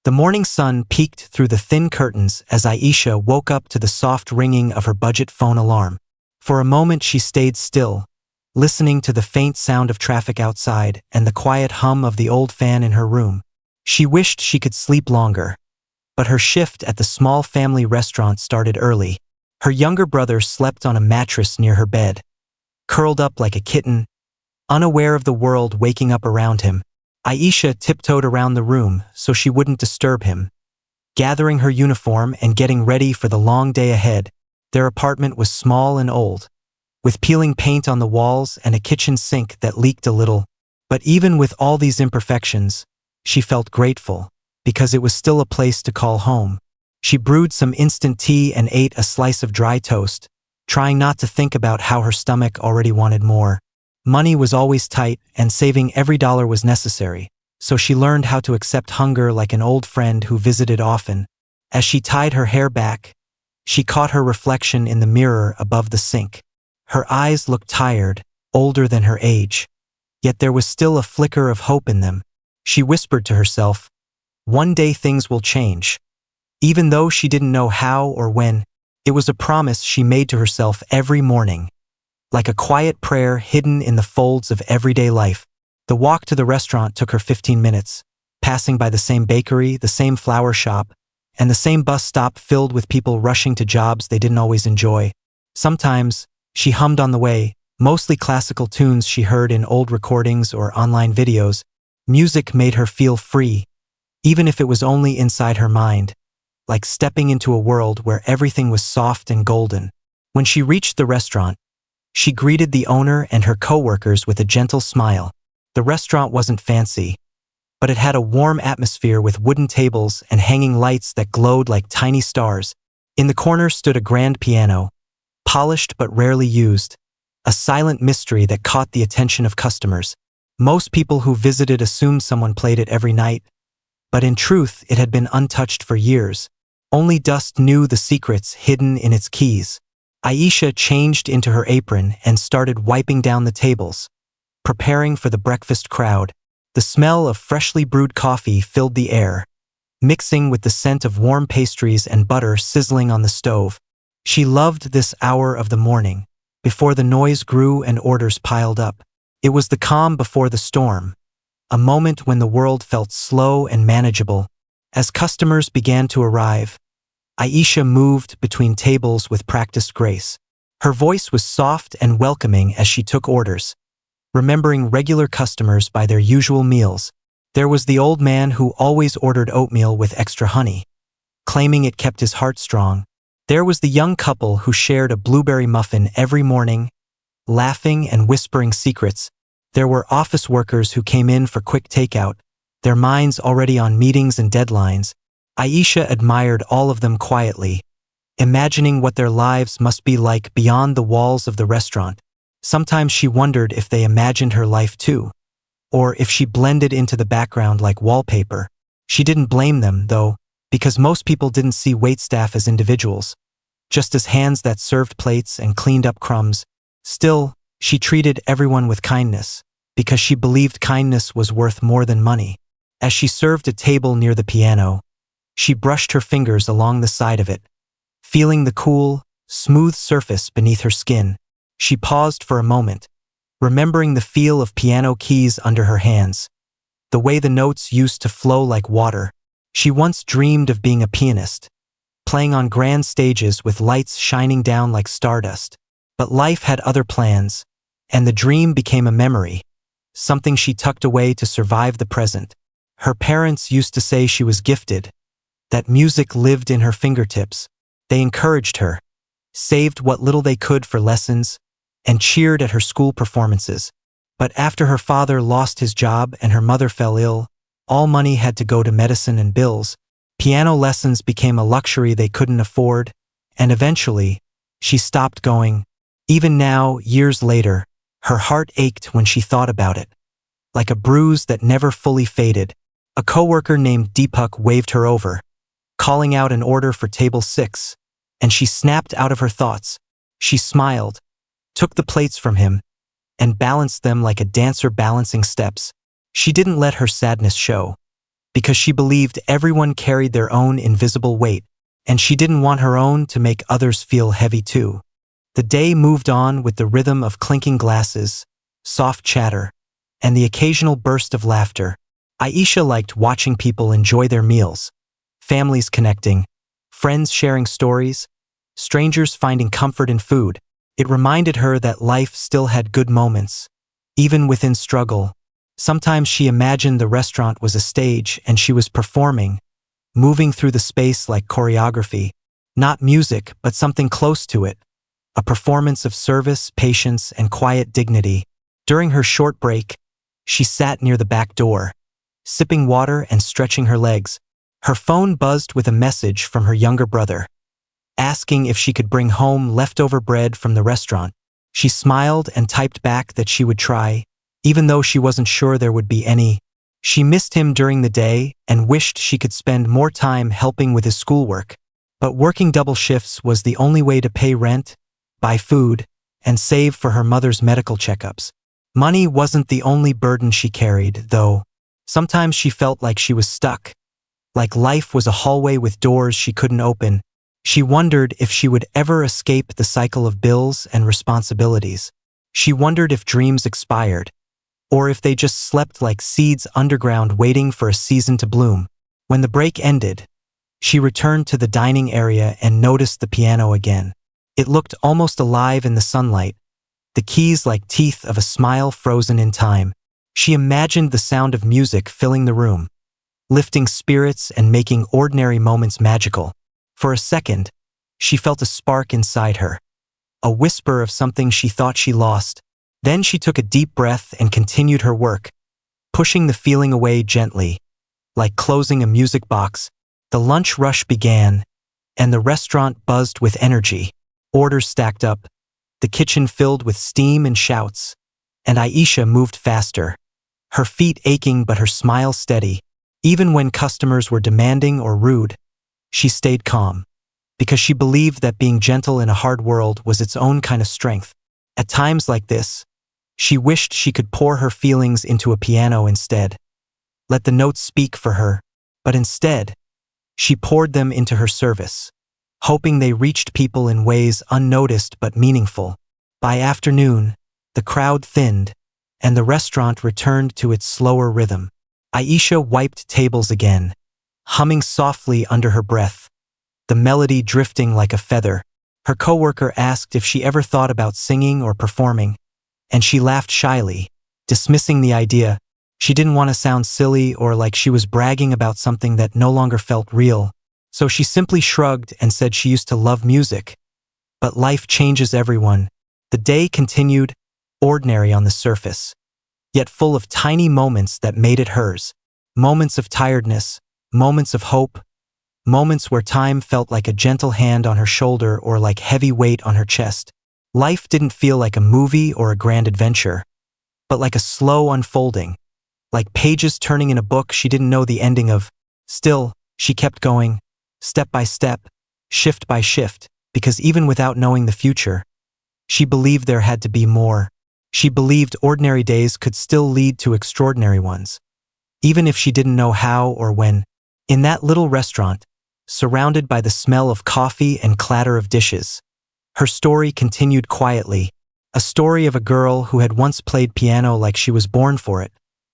The morning sun peeked through the thin curtains as Aisha woke up to the soft ringing of her budget phone alarm. For a moment she stayed still, listening to the faint sound of traffic outside and the quiet hum of the old fan in her room. She wished she could sleep longer, but her shift at the small family restaurant started early. Her younger brother slept on a mattress near her bed, curled up like a kitten, unaware of the world waking up around him. Aisha tiptoed around the room so she wouldn't disturb him, gathering her uniform and getting ready for the long day ahead. Their apartment was small and old, with peeling paint on the walls and a kitchen sink that leaked a little. But even with all these imperfections, she felt grateful, because it was still a place to call home. She brewed some instant tea and ate a slice of dry toast, trying not to think about how her stomach already wanted more. Money was always tight, and saving every dollar was necessary, so she learned how to accept hunger like an old friend who visited often. As she tied her hair back, she caught her reflection in the mirror above the sink. Her eyes looked tired, older than her age, yet there was still a flicker of hope in them. She whispered to herself, "One day things will change." Even though she didn't know how or when, it was a promise she made to herself every morning, like a quiet prayer hidden in the folds of everyday life. The walk to the restaurant took her 15 minutes, passing by the same bakery, the same flower shop, and the same bus stop filled with people rushing to jobs they didn't always enjoy. Sometimes, she hummed on the way, mostly classical tunes she heard in old recordings or online videos. Music made her feel free, even if it was only inside her mind, like stepping into a world where everything was soft and golden. When she reached the restaurant, she greeted the owner and her coworkers with a gentle smile. The restaurant wasn't fancy, but it had a warm atmosphere with wooden tables and hanging lights that glowed like tiny stars. In the corner stood a grand piano, polished but rarely used, a silent mystery that caught the attention of customers. Most people who visited assumed someone played it every night, but in truth it had been untouched for years. Only dust knew the secrets hidden in its keys. Aisha changed into her apron and started wiping down the tables, preparing for the breakfast crowd. The smell of freshly brewed coffee filled the air, mixing with the scent of warm pastries and butter sizzling on the stove. She loved this hour of the morning, before the noise grew and orders piled up. It was the calm before the storm, a moment when the world felt slow and manageable. As customers began to arrive, Aisha moved between tables with practiced grace. Her voice was soft and welcoming as she took orders, remembering regular customers by their usual meals. There was the old man who always ordered oatmeal with extra honey, claiming it kept his heart strong. There was the young couple who shared a blueberry muffin every morning, laughing and whispering secrets. There were office workers who came in for quick takeout, their minds already on meetings and deadlines. Aisha admired all of them quietly, imagining what their lives must be like beyond the walls of the restaurant. Sometimes she wondered if they imagined her life too, or if she blended into the background like wallpaper. She didn't blame them, though, because most people didn't see waitstaff as individuals, just as hands that served plates and cleaned up crumbs. Still, she treated everyone with kindness, because she believed kindness was worth more than money. As she served a table near the piano, she brushed her fingers along the side of it, feeling the cool, smooth surface beneath her skin. She paused for a moment, remembering the feel of piano keys under her hands, the way the notes used to flow like water. She once dreamed of being a pianist, playing on grand stages with lights shining down like stardust. But life had other plans, and the dream became a memory, something she tucked away to survive the present. Her parents used to say she was gifted, that music lived in her fingertips. They encouraged her, saved what little they could for lessons, and cheered at her school performances. But after her father lost his job and her mother fell ill, all money had to go to medicine and bills. Piano lessons became a luxury they couldn't afford, and eventually, she stopped going. Even now, years later, her heart ached when she thought about it, like a bruise that never fully faded. A coworker named Deepak waved her over, calling out an order for table 6, and she snapped out of her thoughts. She smiled, took the plates from him, and balanced them like a dancer balancing steps. She didn't let her sadness show. because she believed everyone carried their own invisible weight, and she didn't want her own to make others feel heavy too. The day moved on with the rhythm of clinking glasses, soft chatter, and the occasional burst of laughter. Aisha liked watching people enjoy their meals, families connecting, friends sharing stories, strangers finding comfort in food. It reminded her that life still had good moments, even within struggle. Sometimes she imagined the restaurant was a stage and she was performing, moving through the space like choreography. Not music, but something close to it. A performance of service, patience, and quiet dignity. During her short break, she sat near the back door, sipping water and stretching her legs. Her phone buzzed with a message from her younger brother, asking if she could bring home leftover bread from the restaurant. She smiled and typed back that she would try, even though she wasn't sure there would be any. She missed him during the day and wished she could spend more time helping with his schoolwork. But working double shifts was the only way to pay rent, buy food, and save for her mother's medical checkups. Money wasn't the only burden she carried, though. Sometimes she felt like she was stuck, like life was a hallway with doors she couldn't open. She wondered if she would ever escape the cycle of bills and responsibilities. She wondered if dreams expired, or if they just slept like seeds underground waiting for a season to bloom. When the break ended, she returned to the dining area and noticed the piano again. It looked almost alive in the sunlight, the keys like teeth of a smile frozen in time. She imagined the sound of music filling the room, lifting spirits and making ordinary moments magical. For a second, she felt a spark inside her, a whisper of something she thought she lost. Then she took a deep breath and continued her work, pushing the feeling away gently, like closing a music box. The lunch rush began, and the restaurant buzzed with energy. Orders stacked up, the kitchen filled with steam and shouts, and Aisha moved faster, her feet aching but her smile steady. Even when customers were demanding or rude, she stayed calm, because she believed that being gentle in a hard world was its own kind of strength. At times like this, she wished she could pour her feelings into a piano instead, let the notes speak for her, but instead, she poured them into her service, hoping they reached people in ways unnoticed but meaningful. By afternoon, the crowd thinned, and the restaurant returned to its slower rhythm. Aisha wiped tables again, humming softly under her breath, the melody drifting like a feather. Her coworker asked if she ever thought about singing or performing, and she laughed shyly, dismissing the idea. She didn't want to sound silly or like she was bragging about something that no longer felt real. So she simply shrugged and said she used to love music. But life changes everyone. The day continued, ordinary on the surface, yet full of tiny moments that made it hers. Moments of tiredness, moments of hope, moments where time felt like a gentle hand on her shoulder or like heavy weight on her chest. Life didn't feel like a movie or a grand adventure, but like a slow unfolding, like pages turning in a book she didn't know the ending of. Still, she kept going, step by step, shift by shift, because even without knowing the future, she believed there had to be more. She believed ordinary days could still lead to extraordinary ones, even if she didn't know how or when. In that little restaurant, surrounded by the smell of coffee and clatter of dishes, her story continued quietly, a story of a girl who had once played piano like she was born for it,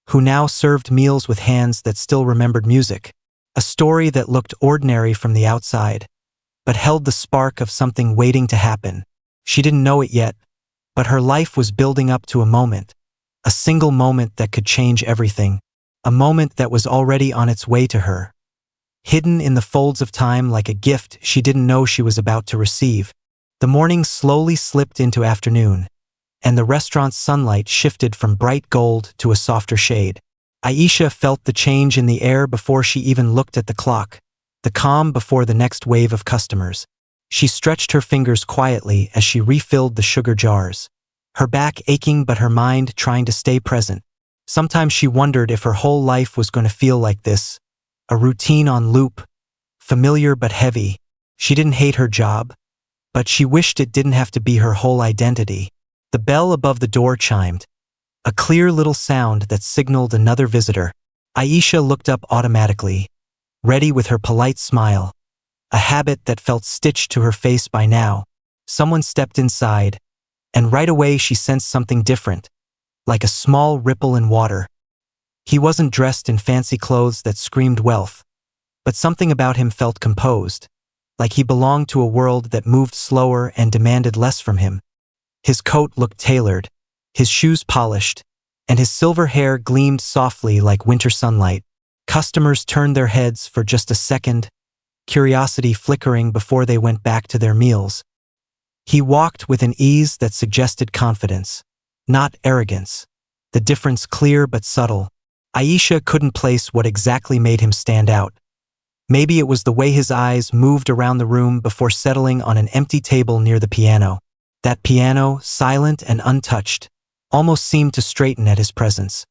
who now served meals with hands that still remembered music. A story that looked ordinary from the outside, but held the spark of something waiting to happen. She didn't know it yet, but her life was building up to a moment, a single moment that could change everything, a moment that was already on its way to her, hidden in the folds of time like a gift she didn't know she was about to receive. The morning slowly slipped into afternoon, and the restaurant's sunlight shifted from bright gold to a softer shade. Aisha felt the change in the air before she even looked at the clock, the calm before the next wave of customers. She stretched her fingers quietly as she refilled the sugar jars, her back aching but her mind trying to stay present. Sometimes she wondered if her whole life was going to feel like this, a routine on loop, familiar but heavy. She didn't hate her job, but she wished it didn't have to be her whole identity. The bell above the door chimed, a clear little sound that signaled another visitor. Aisha looked up automatically, ready with her polite smile, a habit that felt stitched to her face by now. Someone stepped inside, and right away she sensed something different, like a small ripple in water. He wasn't dressed in fancy clothes that screamed wealth, but something about him felt composed, like he belonged to a world that moved slower and demanded less from him. His coat looked tailored, his shoes polished, and his silver hair gleamed softly like winter sunlight. Customers turned their heads for just a second, curiosity flickering before they went back to their meals. He walked with an ease that suggested confidence, not arrogance, the difference clear but subtle. Aisha couldn't place what exactly made him stand out. Maybe it was the way his eyes moved around the room before settling on an empty table near the piano. That piano, silent and untouched, almost seemed to straighten at his presence.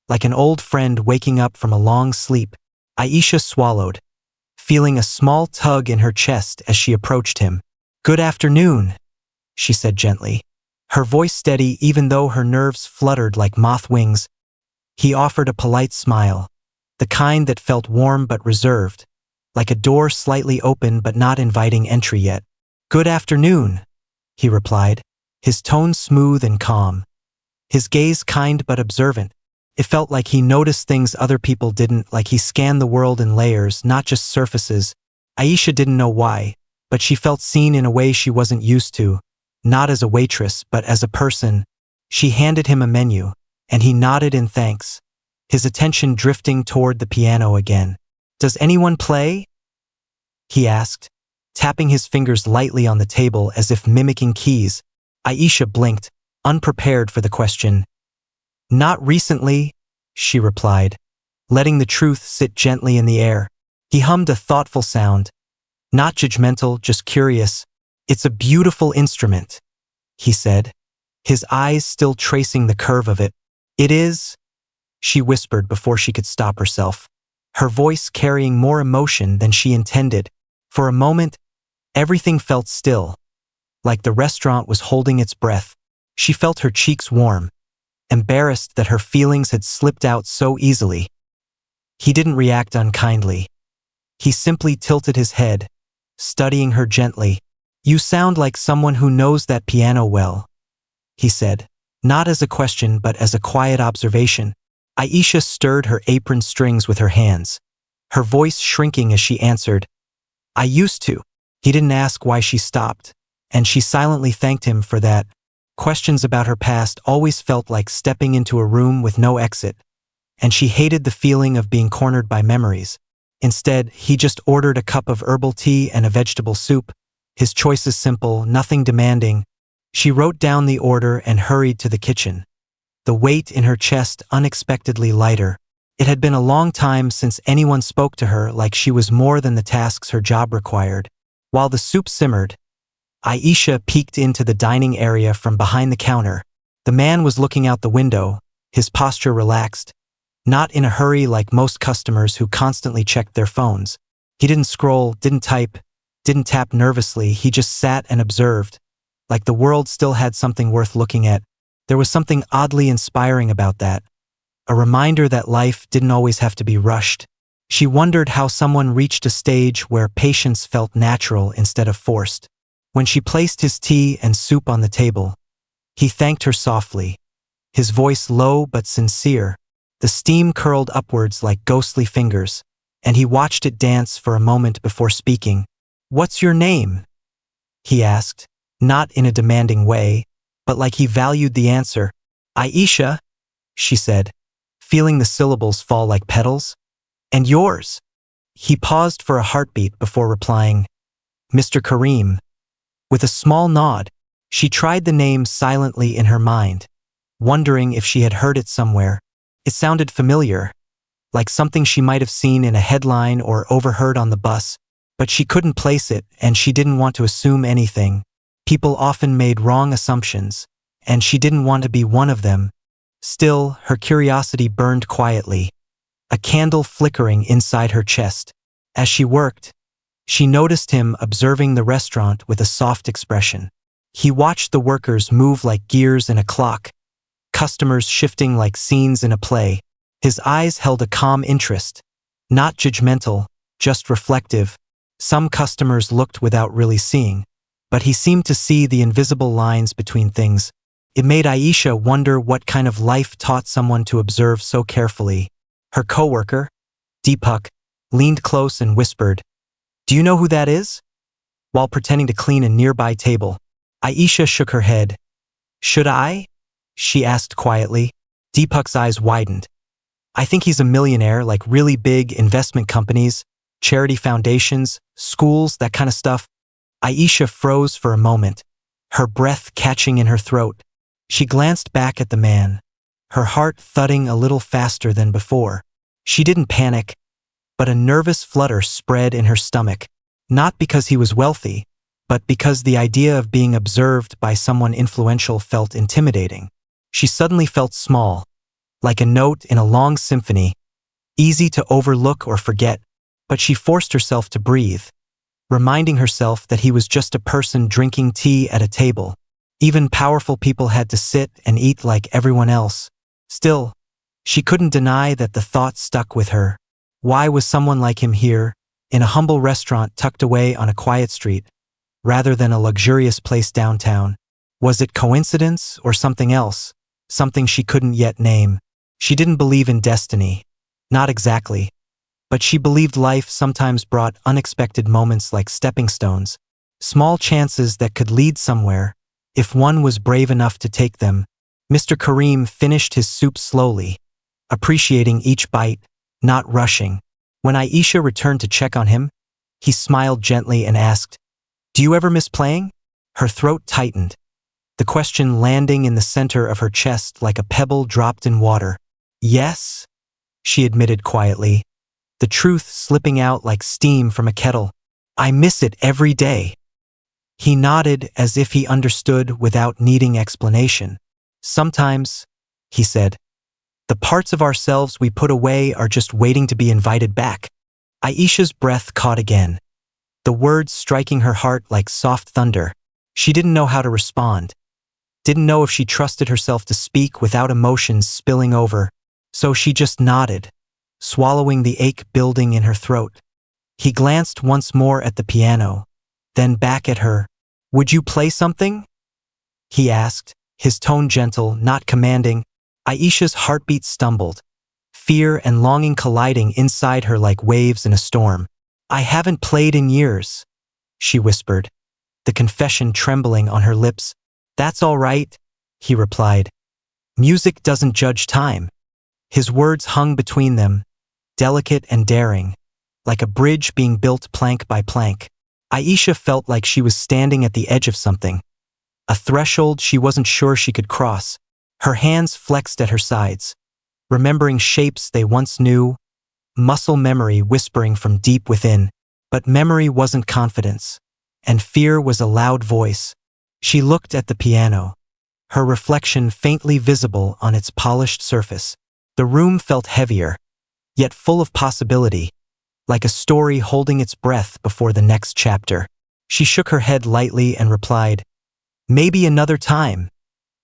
Like an old friend waking up from a long sleep, Aisha swallowed, feeling a small tug in her chest as she approached him. "Good afternoon," she said gently, her voice steady even though her nerves fluttered like moth wings. He offered a polite smile, the kind that felt warm but reserved, like a door slightly open but not inviting entry yet. "Good afternoon," he replied, his tone smooth and calm, his gaze kind but observant. It felt like he noticed things other people didn't, like he scanned the world in layers, not just surfaces. Aisha didn't know why, but she felt seen in a way she wasn't used to, not as a waitress, but as a person. She handed him a menu, and he nodded in thanks, his attention drifting toward the piano again. "Does anyone play?" he asked, tapping his fingers lightly on the table as if mimicking keys. Aisha blinked, unprepared for the question. "Not recently," she replied, letting the truth sit gently in the air. He hummed a thoughtful sound, not judgmental, just curious. "It's a beautiful instrument," he said, his eyes still tracing the curve of it. "It is," she whispered before she could stop herself, her voice carrying more emotion than she intended. For a moment, everything felt still, like the restaurant was holding its breath. She felt her cheeks warm, embarrassed that her feelings had slipped out so easily. He didn't react unkindly. He simply tilted his head, studying her gently. "You sound like someone who knows that piano well," he said, not as a question but as a quiet observation. Aisha stirred her apron strings with her hands, her voice shrinking as she answered, "I used to." He didn't ask why she stopped, and she silently thanked him for that. Questions about her past always felt like stepping into a room with no exit, and she hated the feeling of being cornered by memories. Instead, he just ordered a cup of herbal tea and a vegetable soup, his choices simple, nothing demanding. She wrote down the order and hurried to the kitchen, the weight in her chest unexpectedly lighter. It had been a long time since anyone spoke to her like she was more than the tasks her job required. While the soup simmered, Aisha peeked into the dining area from behind the counter. The man was looking out the window, his posture relaxed, not in a hurry like most customers who constantly checked their phones. He didn't scroll, didn't type, didn't tap nervously. He just sat and observed, like the world still had something worth looking at. There was something oddly inspiring about that, a reminder that life didn't always have to be rushed. She wondered how someone reached a stage where patience felt natural instead of forced. When she placed his tea and soup on the table, he thanked her softly, his voice low but sincere. The steam curled upwards like ghostly fingers, and he watched it dance for a moment before speaking. "What's your name?" he asked, not in a demanding way, but like he valued the answer. "Aisha," she said, feeling the syllables fall like petals. "And yours?" He paused for a heartbeat before replying, "Mr. Kareem." With a small nod, she tried the name silently in her mind, wondering if she had heard it somewhere. It sounded familiar, like something she might have seen in a headline or overheard on the bus, but she couldn't place it, and she didn't want to assume anything. People often made wrong assumptions, and she didn't want to be one of them. Still, her curiosity burned quietly, a candle flickering inside her chest. As she worked, she noticed him observing the restaurant with a soft expression. He watched the workers move like gears in a clock, customers shifting like scenes in a play. His eyes held a calm interest, not judgmental, just reflective. Some customers looked without really seeing, but he seemed to see the invisible lines between things. It made Aisha wonder what kind of life taught someone to observe so carefully. Her coworker, Deepak, leaned close and whispered, "Do you know who that is?" While pretending to clean a nearby table. Aisha shook her head. "Should I?" she asked quietly. Deepak's eyes widened. "I think he's a millionaire, like really big investment companies, charity foundations, schools, that kind of stuff." Aisha froze for a moment, her breath catching in her throat. She glanced back at the man, her heart thudding a little faster than before. She didn't panic, but a nervous flutter spread in her stomach. Not because he was wealthy, but because the idea of being observed by someone influential felt intimidating. She suddenly felt small, like a note in a long symphony, easy to overlook or forget, but she forced herself to breathe, reminding herself that he was just a person drinking tea at a table. Even powerful people had to sit and eat like everyone else. Still, she couldn't deny that the thought stuck with her. Why was someone like him here, in a humble restaurant tucked away on a quiet street, rather than a luxurious place downtown? Was it coincidence or something else, something she couldn't yet name? She didn't believe in destiny. Not exactly. But she believed life sometimes brought unexpected moments like stepping stones, small chances that could lead somewhere, if one was brave enough to take them. Mr. Karim finished his soup slowly, appreciating each bite, not rushing. When Aisha returned to check on him, he smiled gently and asked, "Do you ever miss playing?" Her throat tightened, the question landing in the center of her chest like a pebble dropped in water. "Yes," she admitted quietly, the truth slipping out like steam from a kettle. "I miss it every day." He nodded as if he understood without needing explanation. "Sometimes," he said, "the parts of ourselves we put away are just waiting to be invited back." Aisha's breath caught again, the words striking her heart like soft thunder. She didn't know how to respond, didn't know if she trusted herself to speak without emotions spilling over, so she just nodded, swallowing the ache building in her throat. He glanced once more at the piano, then back at her. "Would you play something?" he asked, his tone gentle, not commanding. Aisha's heartbeat stumbled, fear and longing colliding inside her like waves in a storm. "I haven't played in years," she whispered, the confession trembling on her lips. "That's all right," he replied. "Music doesn't judge time." His words hung between them, delicate and daring, like a bridge being built plank by plank. Aisha felt like she was standing at the edge of something, a threshold she wasn't sure she could cross. Her hands flexed at her sides, remembering shapes they once knew, muscle memory whispering from deep within. But memory wasn't confidence, and fear was a loud voice. She looked at the piano, her reflection faintly visible on its polished surface. The room felt heavier, yet full of possibility, like a story holding its breath before the next chapter. She shook her head lightly and replied, "Maybe another time,"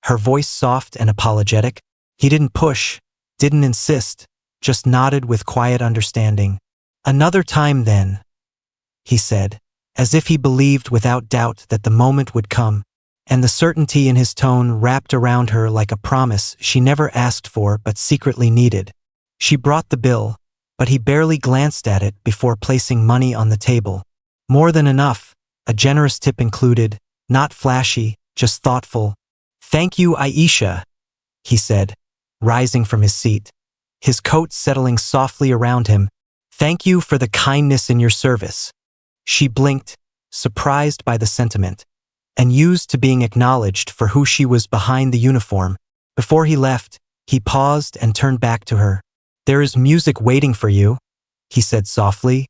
her voice soft and apologetic. He didn't push, didn't insist, just nodded with quiet understanding. "Another time then," he said, as if he believed without doubt that the moment would come, and the certainty in his tone wrapped around her like a promise she never asked for but secretly needed. She brought the bill, but he barely glanced at it before placing money on the table. More than enough, a generous tip included, not flashy, just thoughtful. "Thank you, Aisha," he said, rising from his seat, his coat settling softly around him. "Thank you for the kindness in your service." She blinked, surprised by the sentiment, and used to being acknowledged for who she was behind the uniform. Before he left, he paused and turned back to her. "There is music waiting for you," he said softly.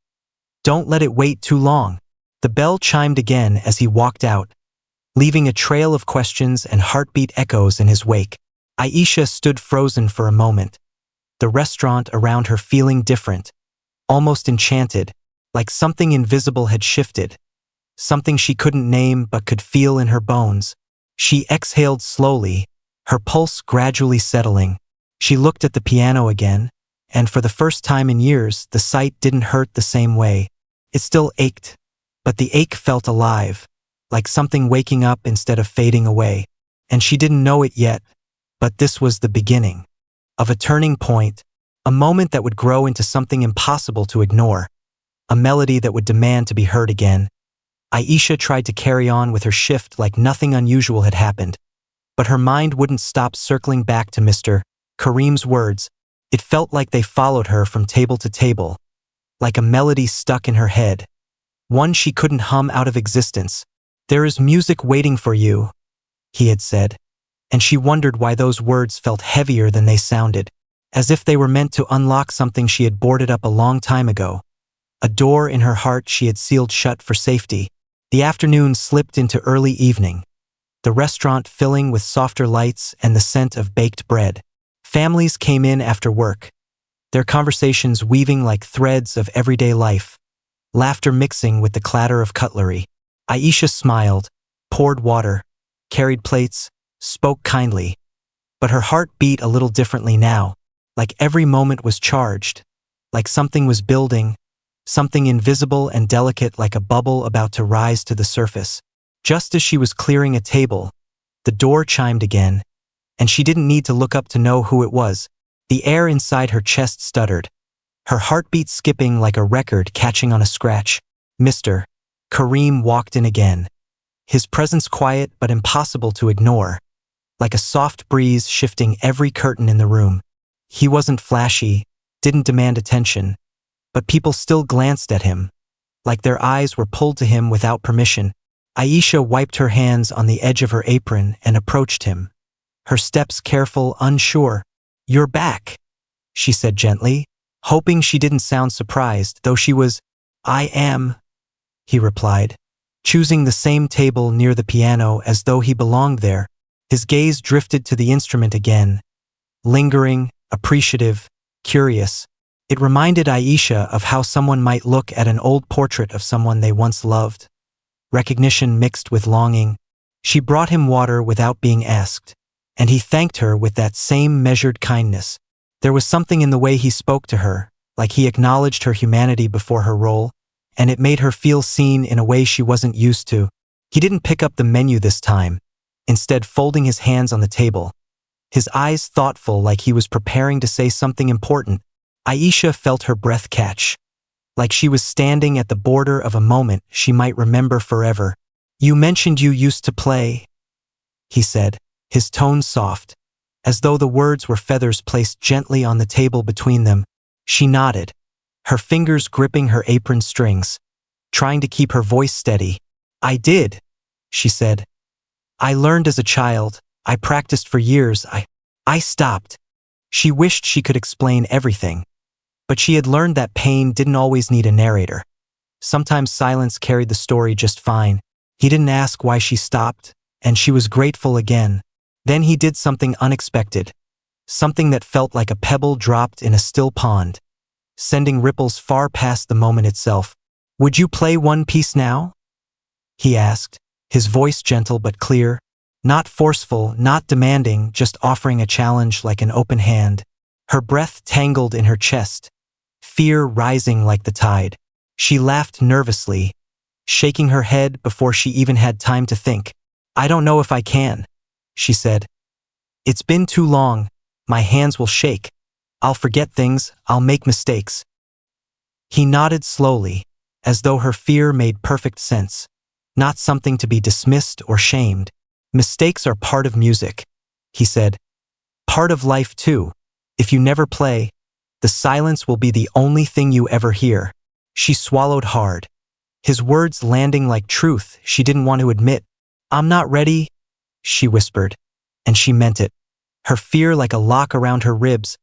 "Don't let it wait too long." The bell chimed again as he walked out, leaving a trail of questions and heartbeat echoes in his wake. Aisha stood frozen for a moment, the restaurant around her feeling different, almost enchanted, like something invisible had shifted, something she couldn't name but could feel in her bones. She exhaled slowly, her pulse gradually settling. She looked at the piano again, and for the first time in years, the sight didn't hurt the same way. It still ached, but the ache felt alive, like something waking up instead of fading away. And she didn't know it yet, but this was the beginning of a turning point, a moment that would grow into something impossible to ignore, a melody that would demand to be heard again. Aisha tried to carry on with her shift like nothing unusual had happened, but her mind wouldn't stop circling back to Mr. Kareem's words. It felt like they followed her from table to table, like a melody stuck in her head, one she couldn't hum out of existence. "There is music waiting for you," he had said, and she wondered why those words felt heavier than they sounded, as if they were meant to unlock something she had boarded up a long time ago, a door in her heart she had sealed shut for safety. The afternoon slipped into early evening, the restaurant filling with softer lights and the scent of baked bread. Families came in after work, their conversations weaving like threads of everyday life, laughter mixing with the clatter of cutlery. Aisha smiled, poured water, carried plates, spoke kindly, but her heart beat a little differently now, like every moment was charged, like something was building, something invisible and delicate like a bubble about to rise to the surface. Just as she was clearing a table, the door chimed again, and she didn't need to look up to know who it was. The air inside her chest stuttered, her heartbeat skipping like a record catching on a scratch. Mr. Kareem walked in again, his presence quiet but impossible to ignore, like a soft breeze shifting every curtain in the room. He wasn't flashy, didn't demand attention, but people still glanced at him, like their eyes were pulled to him without permission. Aisha wiped her hands on the edge of her apron and approached him, her steps careful, unsure. "You're back," she said gently, hoping she didn't sound surprised, though she was. "I am," he replied, choosing the same table near the piano as though he belonged there. His gaze drifted to the instrument again, lingering, appreciative, curious. It reminded Aisha of how someone might look at an old portrait of someone they once loved. Recognition mixed with longing. She brought him water without being asked, and he thanked her with that same measured kindness. There was something in the way he spoke to her, like he acknowledged her humanity before her role, and it made her feel seen in a way she wasn't used to. He didn't pick up the menu this time, instead folding his hands on the table, his eyes thoughtful like he was preparing to say something important. Aisha felt her breath catch, like she was standing at the border of a moment she might remember forever. "You mentioned you used to play," he said, his tone soft, as though the words were feathers placed gently on the table between them. She nodded, her fingers gripping her apron strings, trying to keep her voice steady. "I did," she said. "I learned as a child. I practiced for years. I stopped." She wished she could explain everything, but she had learned that pain didn't always need a narrator. Sometimes silence carried the story just fine. He didn't ask why she stopped, and she was grateful again. Then he did something unexpected, something that felt like a pebble dropped in a still pond, sending ripples far past the moment itself. "Would you play one piece now?" he asked, his voice gentle but clear, not forceful, not demanding, just offering a challenge like an open hand. Her breath tangled in her chest, fear rising like the tide. She laughed nervously, shaking her head before she even had time to think. "I don't know if I can," she said. "It's been too long. My hands will shake. I'll forget things, I'll make mistakes." He nodded slowly, as though her fear made perfect sense, not something to be dismissed or shamed. "Mistakes are part of music," he said. "Part of life too. If you never play, the silence will be the only thing you ever hear." She swallowed hard, his words landing like truth she didn't want to admit. "I'm not ready," she whispered, and she meant it, her fear like a lock around her ribs.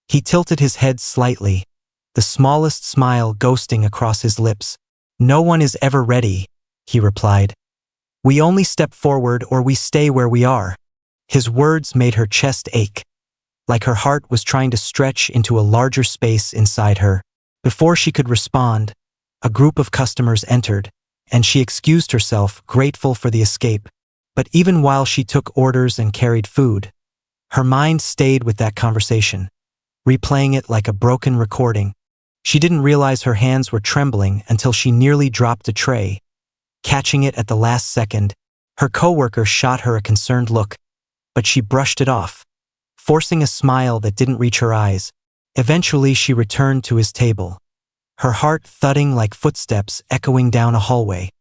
He tilted his head slightly, the smallest smile ghosting across his lips. "No one is ever ready," he replied. "We only step forward or we stay where we are." His words made her chest ache, like her heart was trying to stretch into a larger space inside her. Before she could respond, a group of customers entered, and she excused herself, grateful for the escape. But even while she took orders and carried food, her mind stayed with that conversation, replaying it like a broken recording. She didn't realize her hands were trembling until she nearly dropped a tray, catching it at the last second. Her coworker shot her a concerned look, but she brushed it off, forcing a smile that didn't reach her eyes. Eventually, she returned to his table, her heart thudding like footsteps echoing down a hallway.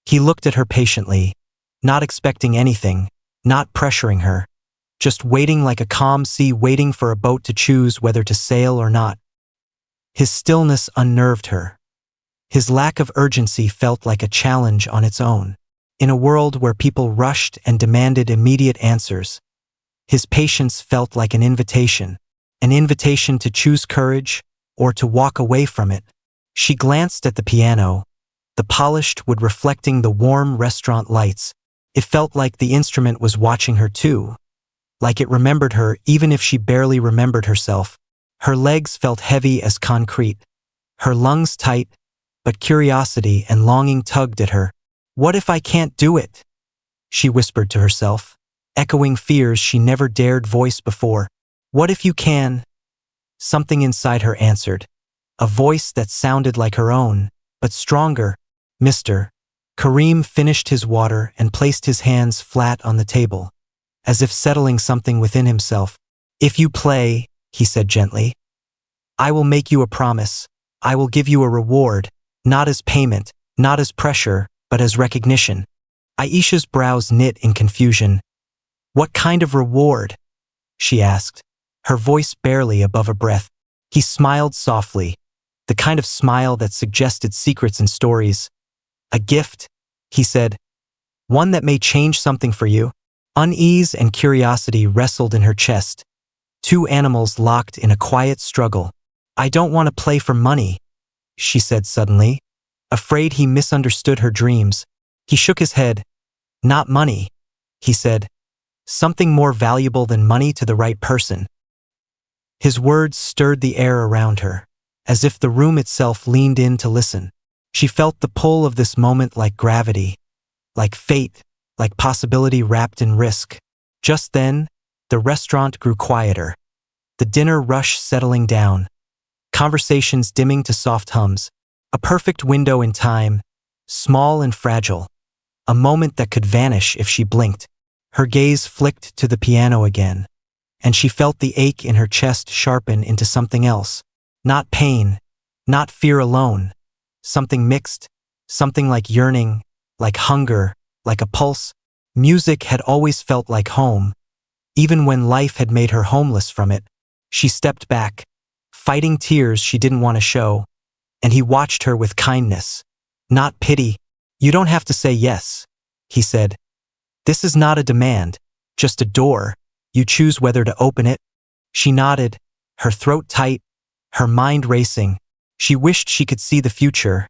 He looked at her patiently, not expecting anything, not pressuring her, just waiting like a calm sea waiting for a boat to choose whether to sail or not. His stillness unnerved her. His lack of urgency felt like a challenge on its own. In a world where people rushed and demanded immediate answers, his patience felt like an invitation to choose courage or to walk away from it. She glanced at the piano, the polished wood reflecting the warm restaurant lights. It felt like the instrument was watching her too, like it remembered her even if she barely remembered herself. Her legs felt heavy as concrete, her lungs tight, but curiosity and longing tugged at her. "What if I can't do it?" she whispered to herself, echoing fears she never dared voice before. "What if you can?" Something inside her answered, a voice that sounded like her own, but stronger. Mr. Kareem finished his water and placed his hands flat on the table, as if settling something within himself. "If you play," he said gently, "I will make you a promise. I will give you a reward, not as payment, not as pressure, but as recognition." Aisha's brows knit in confusion. "What kind of reward?" she asked, her voice barely above a breath. He smiled softly, the kind of smile that suggested secrets and stories. "A gift," he said, "one that may change something for you." Unease and curiosity wrestled in her chest, two animals locked in a quiet struggle. "I don't want to play for money," she said suddenly, afraid he misunderstood her dreams. He shook his head. "Not money," he said. "Something more valuable than money to the right person." His words stirred the air around her, as if the room itself leaned in to listen. She felt the pull of this moment like gravity, like fate, like possibility wrapped in risk. Just then, the restaurant grew quieter, the dinner rush settling down, conversations dimming to soft hums. A perfect window in time, small and fragile, a moment that could vanish if she blinked. Her gaze flicked to the piano again, and she felt the ache in her chest sharpen into something else. Not pain, not fear alone, something mixed, something like yearning, like hunger, like a pulse. Music had always felt like home, even when life had made her homeless from it. She stepped back, fighting tears she didn't want to show, and he watched her with kindness, not pity. "You don't have to say yes," he said. "This is not a demand, just a door. You choose whether to open it." She nodded, her throat tight, her mind racing. She wished she could see the future,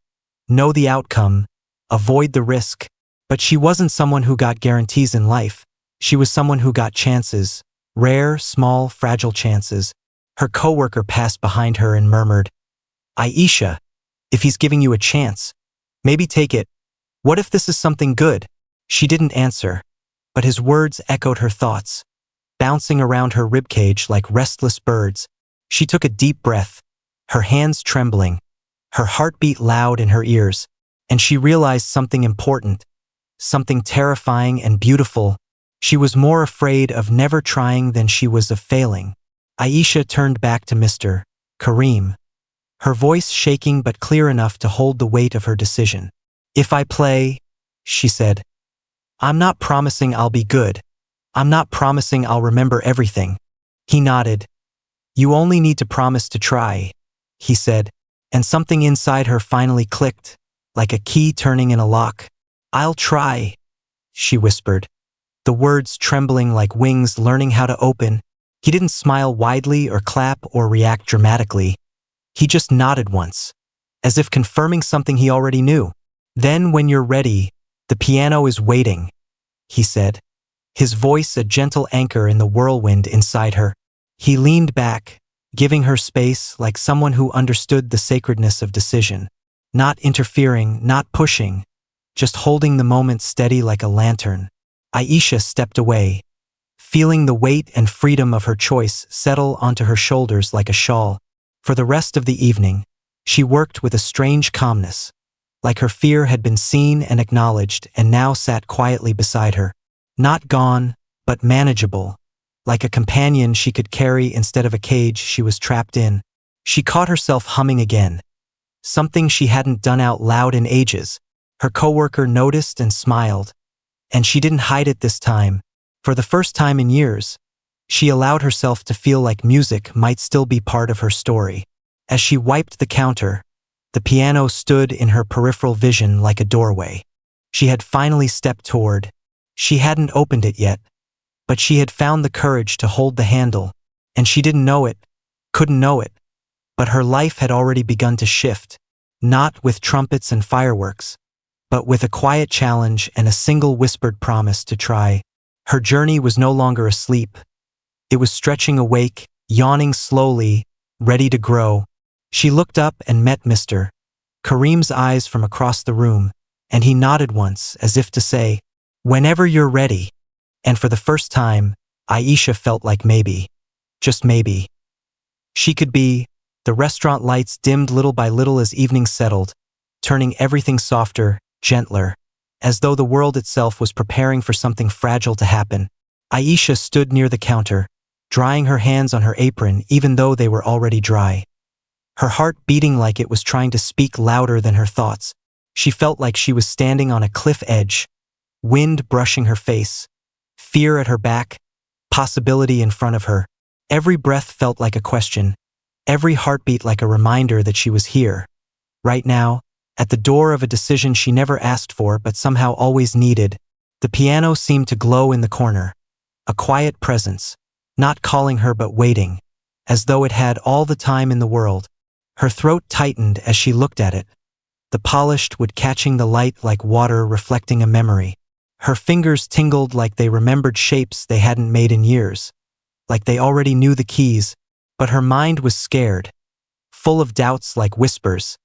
know the outcome, avoid the risk. But she wasn't someone who got guarantees in life. She was someone who got chances, rare, small, fragile chances. Her coworker passed behind her and murmured, "Aisha, if he's giving you a chance, maybe take it. What if this is something good?" She didn't answer, but his words echoed her thoughts, bouncing around her ribcage like restless birds. She took a deep breath, her hands trembling, her heartbeat loud in her ears, and she realized something important, something terrifying and beautiful. She was more afraid of never trying than she was of failing. Aisha turned back to Mr. Kareem, her voice shaking but clear enough to hold the weight of her decision. "If I play," she said, "I'm not promising I'll be good. I'm not promising I'll remember everything." He nodded. "You only need to promise to try," he said, and something inside her finally clicked, like a key turning in a lock. "I'll try," she whispered, the words trembling like wings learning how to open. He didn't smile widely or clap or react dramatically. He just nodded once, as if confirming something he already knew. "Then when you're ready, the piano is waiting," he said, his voice a gentle anchor in the whirlwind inside her. He leaned back, giving her space like someone who understood the sacredness of decision. Not interfering, not pushing, just holding the moment steady like a lantern. Aisha stepped away, feeling the weight and freedom of her choice settle onto her shoulders like a shawl. For the rest of the evening, she worked with a strange calmness, like her fear had been seen and acknowledged and now sat quietly beside her. Not gone, but manageable, like a companion she could carry instead of a cage she was trapped in. She caught herself humming again, something she hadn't done out loud in ages. Her coworker noticed and smiled, and she didn't hide it this time. For the first time in years, she allowed herself to feel like music might still be part of her story. As she wiped the counter, the piano stood in her peripheral vision like a doorway. She had finally stepped toward. She hadn't opened it yet, but she had found the courage to hold the handle, and she didn't know it, couldn't know it, but her life had already begun to shift, not with trumpets and fireworks, but with a quiet challenge and a single whispered promise to try. Her journey was no longer asleep. It was stretching awake, yawning slowly, ready to grow. She looked up and met Mr. Kareem's eyes from across the room, and he nodded once as if to say, "Whenever you're ready." And for the first time, Aisha felt like maybe, just maybe, she could be. The restaurant lights dimmed little by little as evening settled, turning everything softer, gentler, as though the world itself was preparing for something fragile to happen. Aisha stood near the counter, drying her hands on her apron even though they were already dry. Her heart beating like it was trying to speak louder than her thoughts. She felt like she was standing on a cliff edge, wind brushing her face, fear at her back, possibility in front of her. Every breath felt like a question, every heartbeat like a reminder that she was here, right now, at the door of a decision she never asked for but somehow always needed. The piano seemed to glow in the corner, a quiet presence, not calling her but waiting, as though it had all the time in the world. Her throat tightened as she looked at it, the polished wood catching the light like water reflecting a memory. Her fingers tingled like they remembered shapes they hadn't made in years, like they already knew the keys, but her mind was scared, full of doubts like whispers,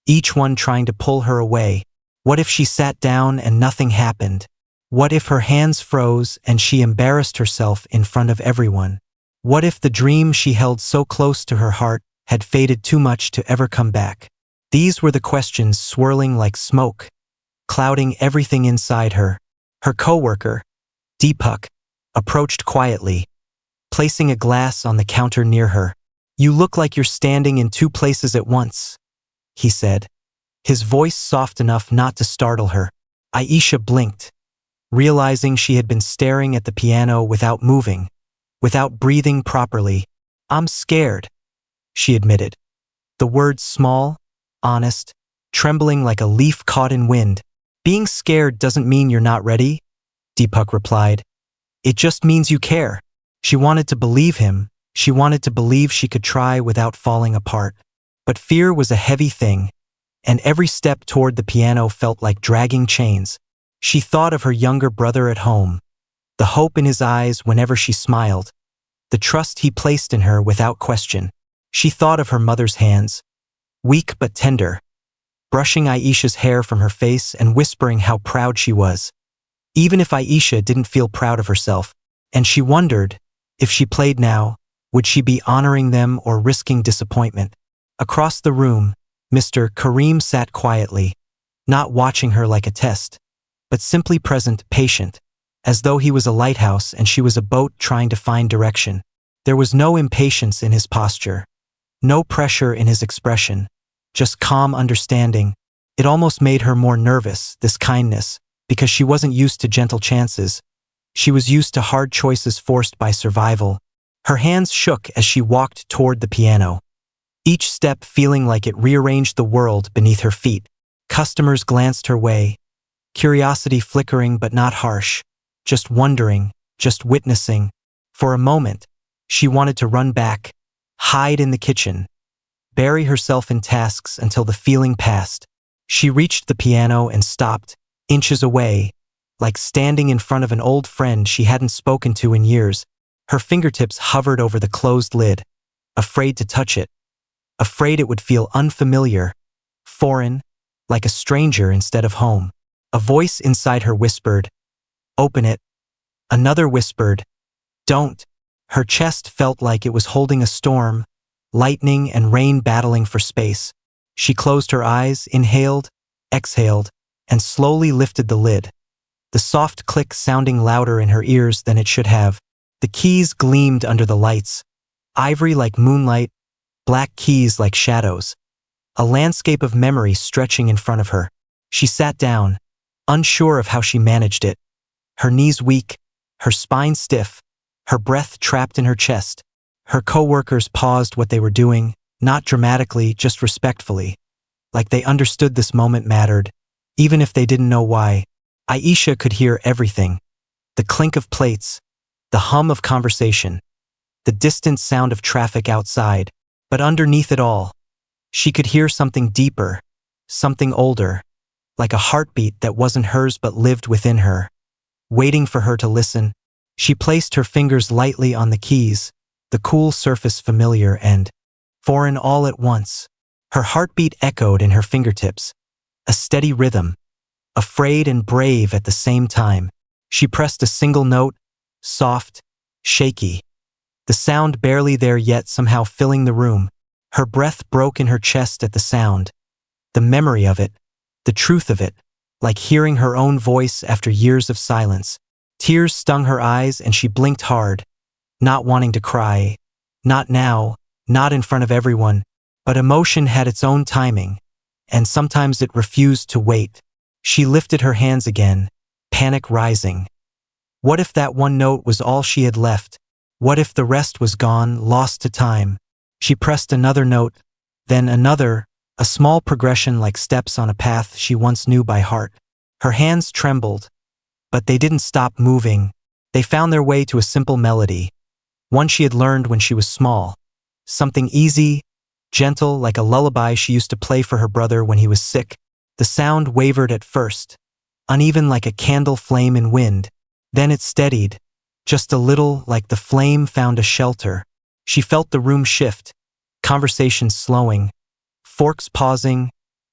each one trying to pull her away. What if she sat down and nothing happened? What if her hands froze and she embarrassed herself in front of everyone? What if the dream she held so close to her heart had faded too much to ever come back? These were the questions swirling like smoke, clouding everything inside her. Her coworker, Deepak, approached quietly, placing a glass on the counter near her. "You look like you're standing in two places at once," he said, his voice soft enough not to startle her. Aisha blinked, realizing she had been staring at the piano without moving, without breathing properly. "I'm scared," she admitted, the words small, honest, trembling like a leaf caught in wind. "Being scared doesn't mean you're not ready," Deepak replied. "It just means you care." She wanted to believe him. She wanted to believe she could try without falling apart. But fear was a heavy thing, and every step toward the piano felt like dragging chains. She thought of her younger brother at home, the hope in his eyes whenever she smiled, the trust he placed in her without question. She thought of her mother's hands, weak but tender, brushing Aisha's hair from her face and whispering how proud she was, even if Aisha didn't feel proud of herself. And she wondered, if she played now, would she be honoring them or risking disappointment? Across the room, Mr. Kareem sat quietly, not watching her like a test, but simply present, patient, as though he was a lighthouse and she was a boat trying to find direction. There was no impatience in his posture, no pressure in his expression, just calm understanding. It almost made her more nervous, this kindness, because she wasn't used to gentle chances. She was used to hard choices forced by survival. Her hands shook as she walked toward the piano, each step feeling like it rearranged the world beneath her feet. Customers glanced her way, curiosity flickering but not harsh, just wondering, just witnessing. For a moment, she wanted to run back, hide in the kitchen, bury herself in tasks until the feeling passed. She reached the piano and stopped, inches away, like standing in front of an old friend she hadn't spoken to in years. Her fingertips hovered over the closed lid, afraid to touch it, afraid it would feel unfamiliar, foreign, like a stranger instead of home. A voice inside her whispered, "Open it." Another whispered, Don't. Her chest felt like it was holding a storm, lightning and rain battling for space. She closed her eyes, inhaled, exhaled, and slowly lifted the lid. The soft click sounding louder in her ears than it should have. The keys gleamed under the lights, ivory like moonlight, black keys like shadows. A landscape of memory stretching in front of her. She sat down, unsure of how she managed it. Her knees weak, her spine stiff, her breath trapped in her chest. Her co-workers paused what they were doing, not dramatically, just respectfully. Like they understood this moment mattered, even if they didn't know why. Aisha could hear everything. The clink of plates, the hum of conversation, the distant sound of traffic outside. But underneath it all, she could hear something deeper, something older, like a heartbeat that wasn't hers but lived within her. Waiting for her to listen, she placed her fingers lightly on the keys, the cool surface familiar and foreign all at once. Her heartbeat echoed in her fingertips, a steady rhythm, afraid and brave at the same time. She pressed a single note, soft, shaky. The sound barely there yet somehow filling the room. Her breath broke in her chest at the sound. The memory of it, the truth of it, like hearing her own voice after years of silence. Tears stung her eyes and she blinked hard, not wanting to cry. Not now, not in front of everyone, but emotion had its own timing, and sometimes it refused to wait. She lifted her hands again, panic rising. What if that one note was all she had left? What if the rest was gone, lost to time? She pressed another note, then another, a small progression like steps on a path she once knew by heart. Her hands trembled, but they didn't stop moving. They found their way to a simple melody, one she had learned when she was small. Something easy, gentle, like a lullaby she used to play for her brother when he was sick. The sound wavered at first, uneven like a candle flame in wind. Then it steadied, just a little, like the flame found a shelter. She felt the room shift, conversations slowing, forks pausing,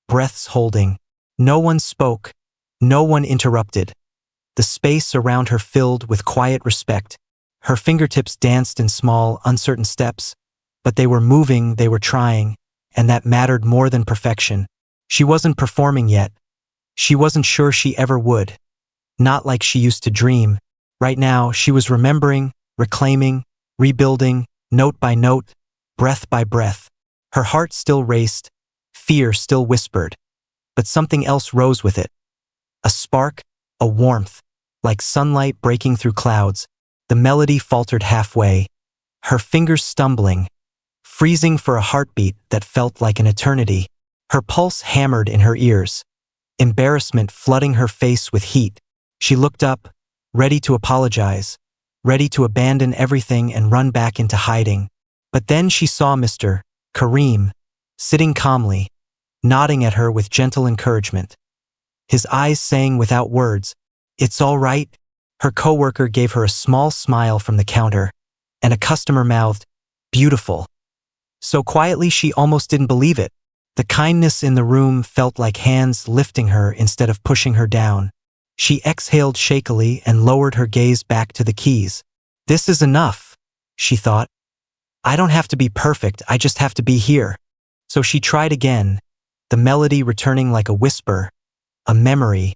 breaths holding. No one spoke, no one interrupted. The space around her filled with quiet respect. Her fingertips danced in small, uncertain steps, but they were moving, they were trying, and that mattered more than perfection. She wasn't performing yet. She wasn't sure she ever would. Not like she used to dream. Right now, she was remembering, reclaiming, rebuilding, note by note, breath by breath. Her heart still raced, fear still whispered, but something else rose with it. A spark, a warmth, like sunlight breaking through clouds. The melody faltered halfway, her fingers stumbling, freezing for a heartbeat that felt like an eternity. Her pulse hammered in her ears, embarrassment flooding her face with heat. She looked up, ready to apologize, ready to abandon everything and run back into hiding. But then she saw Mr. Kareem, sitting calmly, nodding at her with gentle encouragement. His eyes saying without words, "It's all right." Her coworker gave her a small smile from the counter, and a customer mouthed, "Beautiful." So quietly she almost didn't believe it. The kindness in the room felt like hands lifting her instead of pushing her down. She exhaled shakily and lowered her gaze back to the keys. This is enough, she thought. I don't have to be perfect, I just have to be here. So she tried again, the melody returning like a whisper, a memory,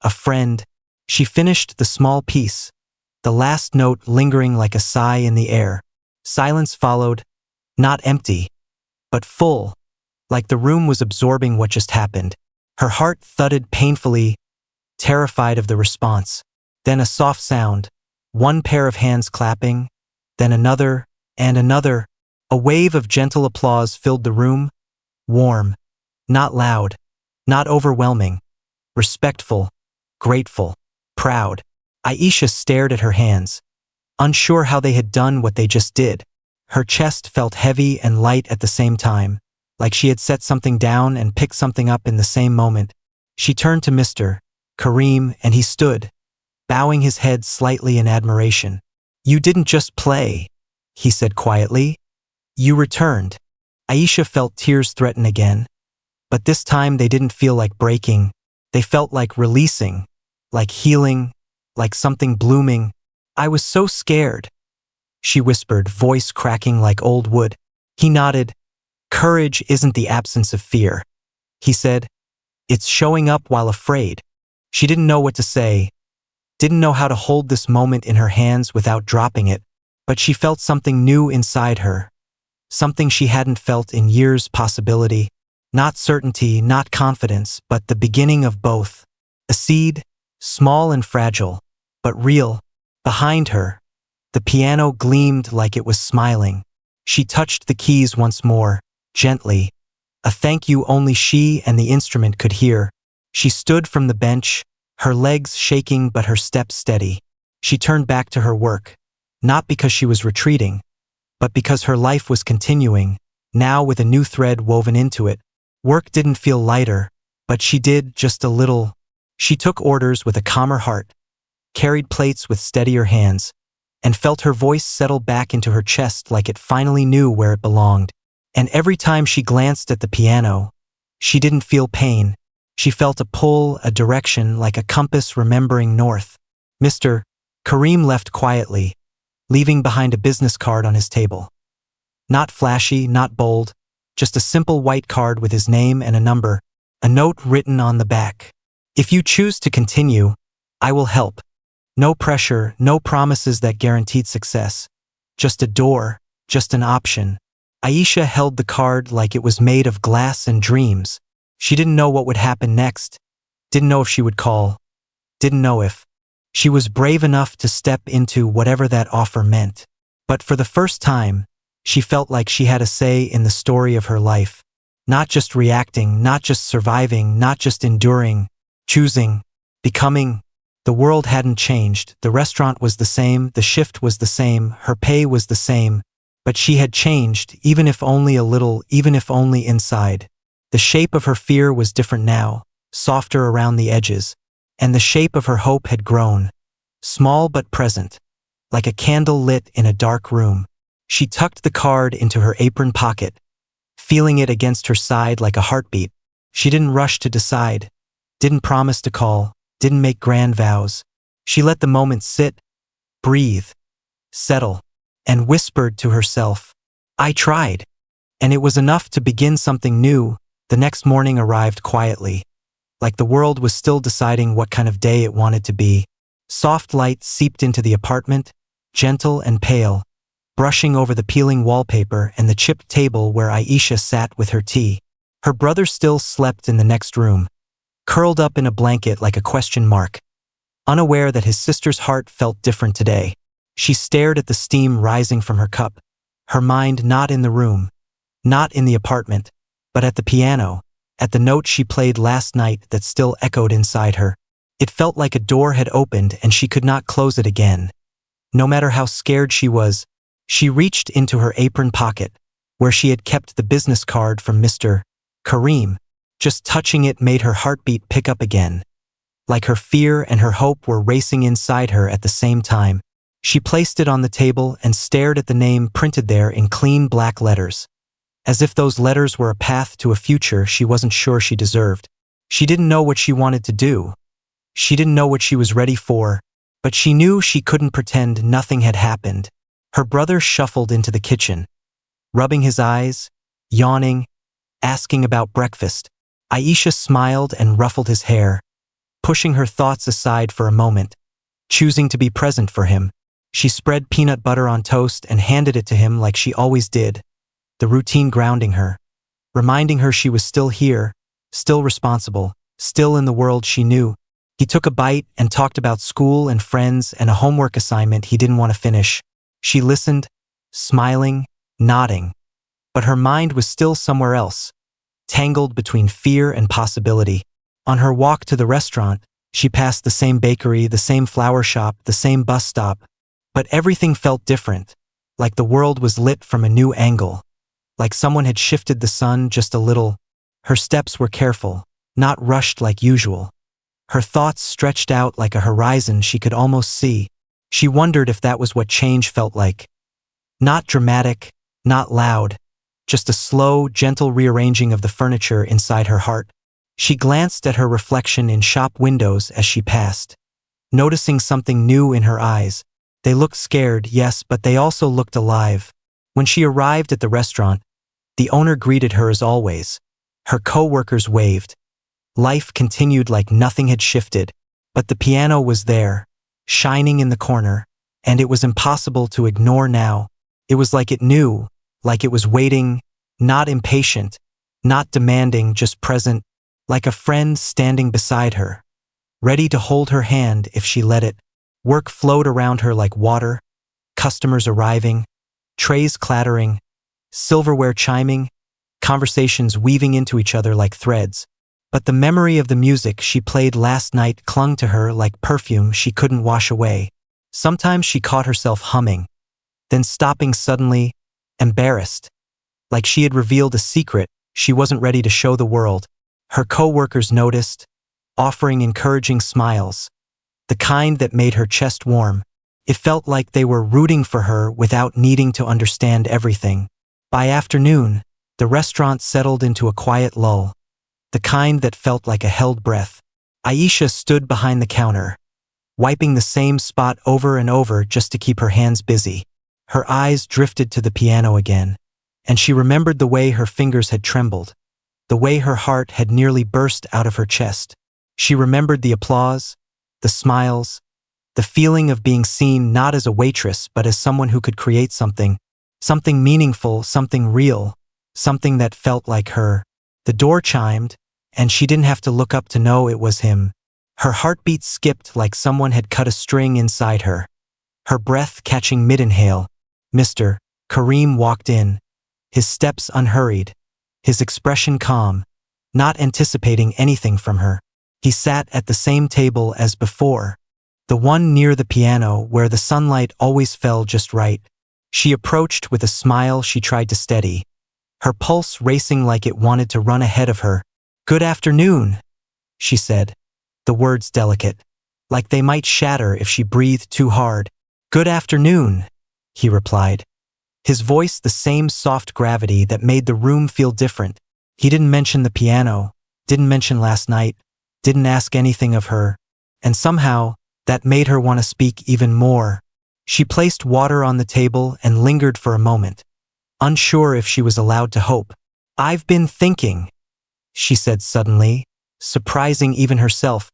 a friend. She finished the small piece, the last note lingering like a sigh in the air. Silence followed, not empty, but full, like the room was absorbing what just happened. Her heart thudded painfully, terrified of the response. Then a soft sound, one pair of hands clapping, then another, and another. A wave of gentle applause filled the room, warm, not loud, not overwhelming, respectful, grateful, proud. Aisha stared at her hands, unsure how they had done what they just did. Her chest felt heavy and light at the same time, like she had set something down and picked something up in the same moment. She turned to Mr. Kareem and he stood, bowing his head slightly in admiration. "You didn't just play," he said quietly. "You returned." Aisha felt tears threaten again, but this time they didn't feel like breaking. They felt like releasing, like healing, like something blooming. "I was so scared," she whispered, voice cracking like old wood. He nodded. Courage isn't the absence of fear, he said. It's showing up while afraid. She didn't know what to say, didn't know how to hold this moment in her hands without dropping it, but she felt something new inside her. Something she hadn't felt in years, possibility. Not certainty, not confidence, but the beginning of both. A seed, small and fragile, but real. Behind her, the piano gleamed like it was smiling. She touched the keys once more, gently. A thank you only she and the instrument could hear. She stood from the bench, her legs shaking but her steps steady. She turned back to her work, not because she was retreating, but because her life was continuing, now with a new thread woven into it. Work didn't feel lighter, but she did, just a little. She took orders with a calmer heart, carried plates with steadier hands, and felt her voice settle back into her chest like it finally knew where it belonged. And every time she glanced at the piano, she didn't feel pain. She felt a pull, a direction, like a compass remembering north. Mr. Kareem left quietly, leaving behind a business card on his table. Not flashy, not bold, just a simple white card with his name and a number, a note written on the back. If you choose to continue, I will help. No pressure, no promises that guaranteed success. Just a door, just an option. Aisha held the card like it was made of glass and dreams. She didn't know what would happen next, didn't know if she would call, didn't know if she was brave enough to step into whatever that offer meant. But for the first time, she felt like she had a say in the story of her life. Not just reacting, not just surviving, not just enduring, choosing, becoming. The world hadn't changed, the restaurant was the same, the shift was the same, her pay was the same. But she had changed, even if only a little, even if only inside. The shape of her fear was different now, softer around the edges, and the shape of her hope had grown, small but present, like a candle lit in a dark room. She tucked the card into her apron pocket, feeling it against her side like a heartbeat. She didn't rush to decide, didn't promise to call, didn't make grand vows. She let the moment sit, breathe, settle, and whispered to herself, I tried. And it was enough to begin something new. The next morning arrived quietly, like the world was still deciding what kind of day it wanted to be. Soft light seeped into the apartment, gentle and pale, brushing over the peeling wallpaper and the chipped table where Aisha sat with her tea. Her brother still slept in the next room, curled up in a blanket like a question mark, unaware that his sister's heart felt different today. She stared at the steam rising from her cup, her mind not in the room, not in the apartment, but at the piano, at the note she played last night that still echoed inside her. It felt like a door had opened and she could not close it again. No matter how scared she was, she reached into her apron pocket, where she had kept the business card from Mr. Kareem. Just touching it made her heartbeat pick up again. Like her fear and her hope were racing inside her at the same time. She placed it on the table and stared at the name printed there in clean black letters, as if those letters were a path to a future she wasn't sure she deserved. She didn't know what she wanted to do. She didn't know what she was ready for, but she knew she couldn't pretend nothing had happened. Her brother shuffled into the kitchen, rubbing his eyes, yawning, asking about breakfast. Aisha smiled and ruffled his hair, pushing her thoughts aside for a moment, choosing to be present for him. She spread peanut butter on toast and handed it to him like she always did, the routine grounding her, reminding her she was still here, still responsible, still in the world she knew. He took a bite and talked about school and friends and a homework assignment he didn't want to finish. She listened, smiling, nodding, but her mind was still somewhere else, tangled between fear and possibility. On her walk to the restaurant, she passed the same bakery, the same flower shop, the same bus stop, but everything felt different, like the world was lit from a new angle, like someone had shifted the sun just a little. Her steps were careful, not rushed like usual. Her thoughts stretched out like a horizon she could almost see. She wondered if that was what change felt like. Not dramatic, not loud, just a slow, gentle rearranging of the furniture inside her heart. She glanced at her reflection in shop windows as she passed, noticing something new in her eyes. They looked scared, yes, but they also looked alive. When she arrived at the restaurant, the owner greeted her as always. Her co-workers waved. Life continued like nothing had shifted, but the piano was there, shining in the corner, and it was impossible to ignore now. It was like it knew, like it was waiting, not impatient, not demanding, just present, like a friend standing beside her, ready to hold her hand if she let it. Work flowed around her like water, customers arriving, trays clattering, silverware chiming, conversations weaving into each other like threads. But the memory of the music she played last night clung to her like perfume she couldn't wash away. Sometimes she caught herself humming, then stopping suddenly, embarrassed, like she had revealed a secret she wasn't ready to show the world. Her co-workers noticed, offering encouraging smiles, the kind that made her chest warm. It felt like they were rooting for her without needing to understand everything. By afternoon, the restaurant settled into a quiet lull, the kind that felt like a held breath. Aisha stood behind the counter, wiping the same spot over and over just to keep her hands busy. Her eyes drifted to the piano again, and she remembered the way her fingers had trembled, the way her heart had nearly burst out of her chest. She remembered the applause, the smiles, the feeling of being seen not as a waitress but as someone who could create something meaningful, something real, something that felt like her. The door chimed, and she didn't have to look up to know it was him. Her heartbeat skipped like someone had cut a string inside her, her breath catching mid-inhale. Mr. Kareem walked in, his steps unhurried, his expression calm, not anticipating anything from her. He sat at the same table as before, the one near the piano where the sunlight always fell just right. She approached with a smile she tried to steady, her pulse racing like it wanted to run ahead of her. "Good afternoon," she said, the words delicate, like they might shatter if she breathed too hard. "Good afternoon," he replied, his voice the same soft gravity that made the room feel different. He didn't mention the piano, didn't mention last night, didn't ask anything of her, and somehow that made her want to speak even more. She placed water on the table and lingered for a moment, unsure if she was allowed to hope. "I've been thinking," she said suddenly, surprising even herself.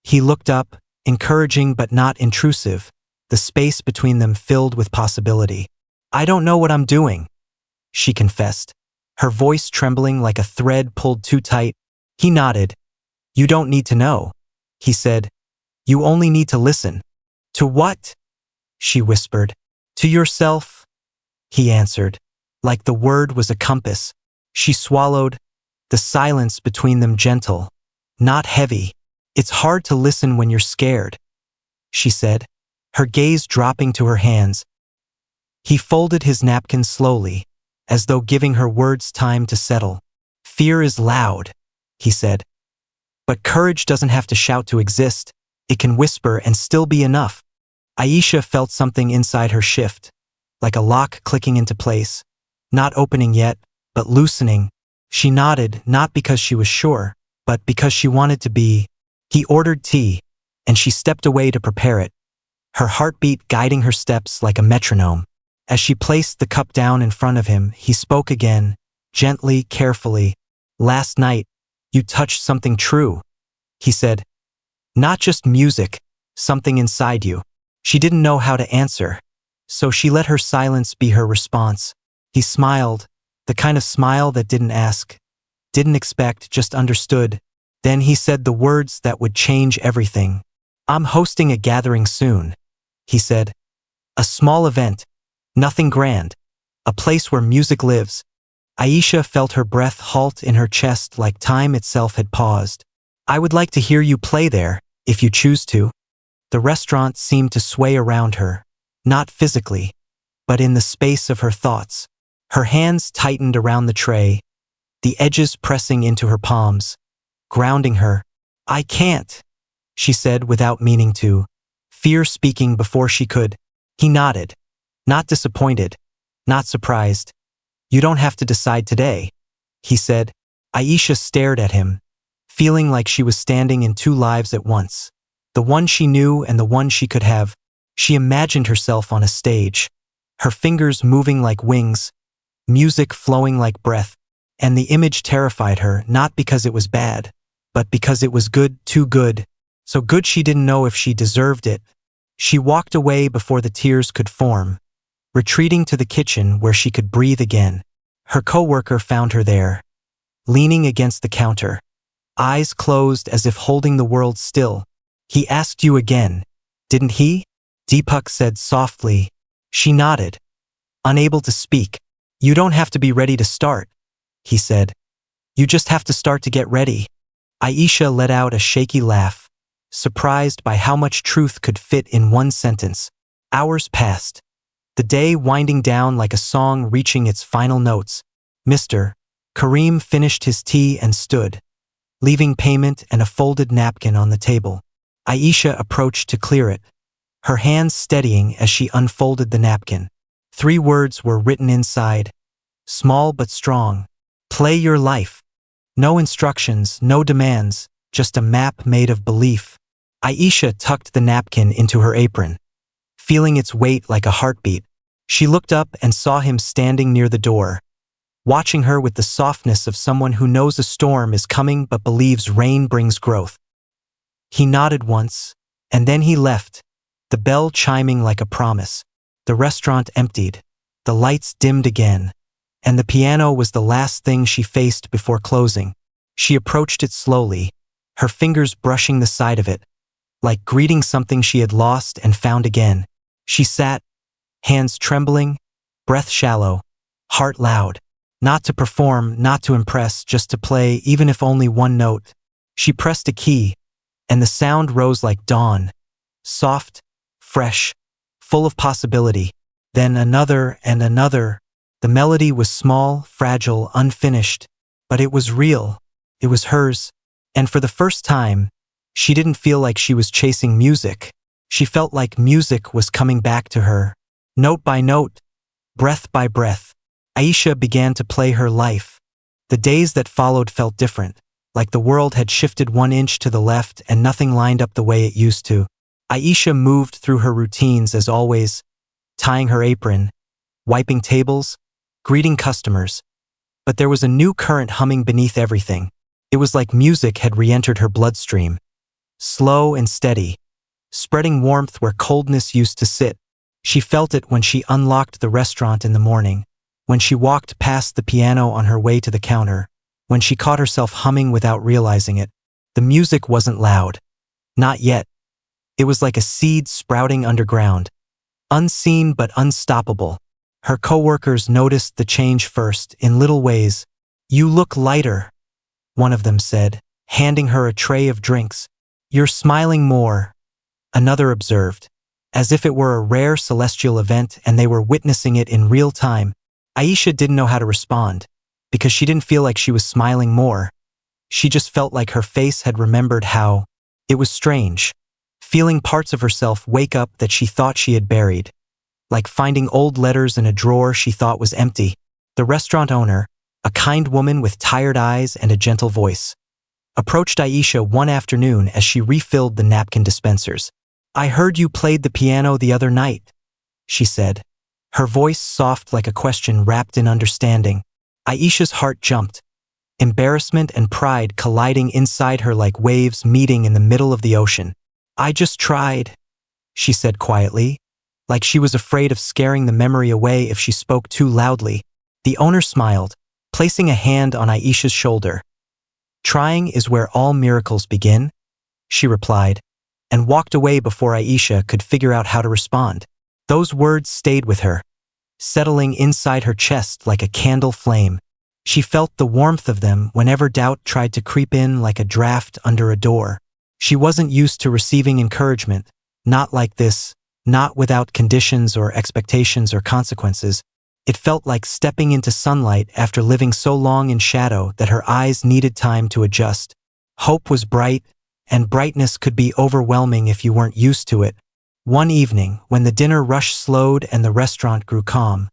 He looked up, encouraging but not intrusive, the space between them filled with possibility. "I don't know what I'm doing," she confessed, her voice trembling like a thread pulled too tight. He nodded. "You don't need to know," he said. "You only need to listen." "To what?" she whispered. "To yourself," he answered, like the word was a compass. She swallowed, the silence between them gentle, not heavy. "It's hard to listen when you're scared," she said, her gaze dropping to her hands. He folded his napkin slowly, as though giving her words time to settle. "Fear is loud," he said. "But courage doesn't have to shout to exist. It can whisper and still be enough." Aisha felt something inside her shift, like a lock clicking into place, not opening yet, but loosening. She nodded, not because she was sure, but because she wanted to be. He ordered tea, and she stepped away to prepare it, her heartbeat guiding her steps like a metronome. As she placed the cup down in front of him, he spoke again, gently, carefully. "Last night, you touched something true," he said. "Not just music, something inside you." She didn't know how to answer, so she let her silence be her response. He smiled, the kind of smile that didn't ask, didn't expect, just understood. Then he said the words that would change everything. "I'm hosting a gathering soon," he said. "A small event, nothing grand, a place where music lives." Aisha felt her breath halt in her chest like time itself had paused. "I would like to hear you play there, if you choose to." The restaurant seemed to sway around her, not physically, but in the space of her thoughts. Her hands tightened around the tray, the edges pressing into her palms, grounding her. "I can't," she said without meaning to, fear speaking before she could. He nodded, not disappointed, not surprised. "You don't have to decide today," he said. Aisha stared at him, feeling like she was standing in two lives at once, the one she knew and the one she could have. She imagined herself on a stage, her fingers moving like wings, music flowing like breath, and the image terrified her not because it was bad, but because it was good, too good, so good she didn't know if she deserved it. She walked away before the tears could form, retreating to the kitchen where she could breathe again. Her coworker found her there, leaning against the counter, eyes closed as if holding the world still. "He asked you again, didn't he?" Deepak said softly. She nodded, unable to speak. "You don't have to be ready to start," he said. "You just have to start to get ready." Aisha let out a shaky laugh, surprised by how much truth could fit in one sentence. Hours passed, the day winding down like a song reaching its final notes. Mr. Karim finished his tea and stood, leaving payment and a folded napkin on the table. Aisha approached to clear it, her hands steadying as she unfolded the napkin. 3 words were written inside, small but strong. "Play your life." No instructions, no demands, just a map made of belief. Aisha tucked the napkin into her apron, feeling its weight like a heartbeat. She looked up and saw him standing near the door, watching her with the softness of someone who knows a storm is coming but believes rain brings growth. He nodded once, and then he left, the bell chiming like a promise. The restaurant emptied, the lights dimmed again, and the piano was the last thing she faced before closing. She approached it slowly, her fingers brushing the side of it, like greeting something she had lost and found again. She sat, hands trembling, breath shallow, heart loud. Not to perform, not to impress, just to play, even if only one note. She pressed a key, and the sound rose like dawn, soft, fresh, full of possibility. Then another and another. The melody was small, fragile, unfinished, but it was real. It was hers. And for the first time, she didn't feel like she was chasing music. She felt like music was coming back to her. Note by note, breath by breath, Aisha began to play her life. The days that followed felt different, like the world had shifted 1 inch to the left and nothing lined up the way it used to. Aisha moved through her routines as always, tying her apron, wiping tables, greeting customers. But there was a new current humming beneath everything. It was like music had re-entered her bloodstream, slow and steady, spreading warmth where coldness used to sit. She felt it when she unlocked the restaurant in the morning, when she walked past the piano on her way to the counter, when she caught herself humming without realizing it. The music wasn't loud. Not yet. It was like a seed sprouting underground, unseen but unstoppable. Her coworkers noticed the change first, in little ways. "You look lighter," one of them said, handing her a tray of drinks. "You're smiling more," another observed, as if it were a rare celestial event and they were witnessing it in real time. Aisha didn't know how to respond, because she didn't feel like she was smiling more. She just felt like her face had remembered how. It was strange, feeling parts of herself wake up that she thought she had buried, like finding old letters in a drawer she thought was empty. The restaurant owner, a kind woman with tired eyes and a gentle voice, approached Aisha one afternoon as she refilled the napkin dispensers. "I heard you played the piano the other night," she said, her voice soft like a question wrapped in understanding. Aisha's heart jumped, embarrassment and pride colliding inside her like waves meeting in the middle of the ocean. "I just tried," she said quietly, like she was afraid of scaring the memory away if she spoke too loudly. The owner smiled, placing a hand on Aisha's shoulder. "Trying is where all miracles begin," she replied, and walked away before Aisha could figure out how to respond. Those words stayed with her, settling inside her chest like a candle flame. She felt the warmth of them whenever doubt tried to creep in like a draft under a door. She wasn't used to receiving encouragement, not like this, not without conditions or expectations or consequences. It felt like stepping into sunlight after living so long in shadow that her eyes needed time to adjust. Hope was bright, and brightness could be overwhelming if you weren't used to it. One evening, when the dinner rush slowed and the restaurant grew calm,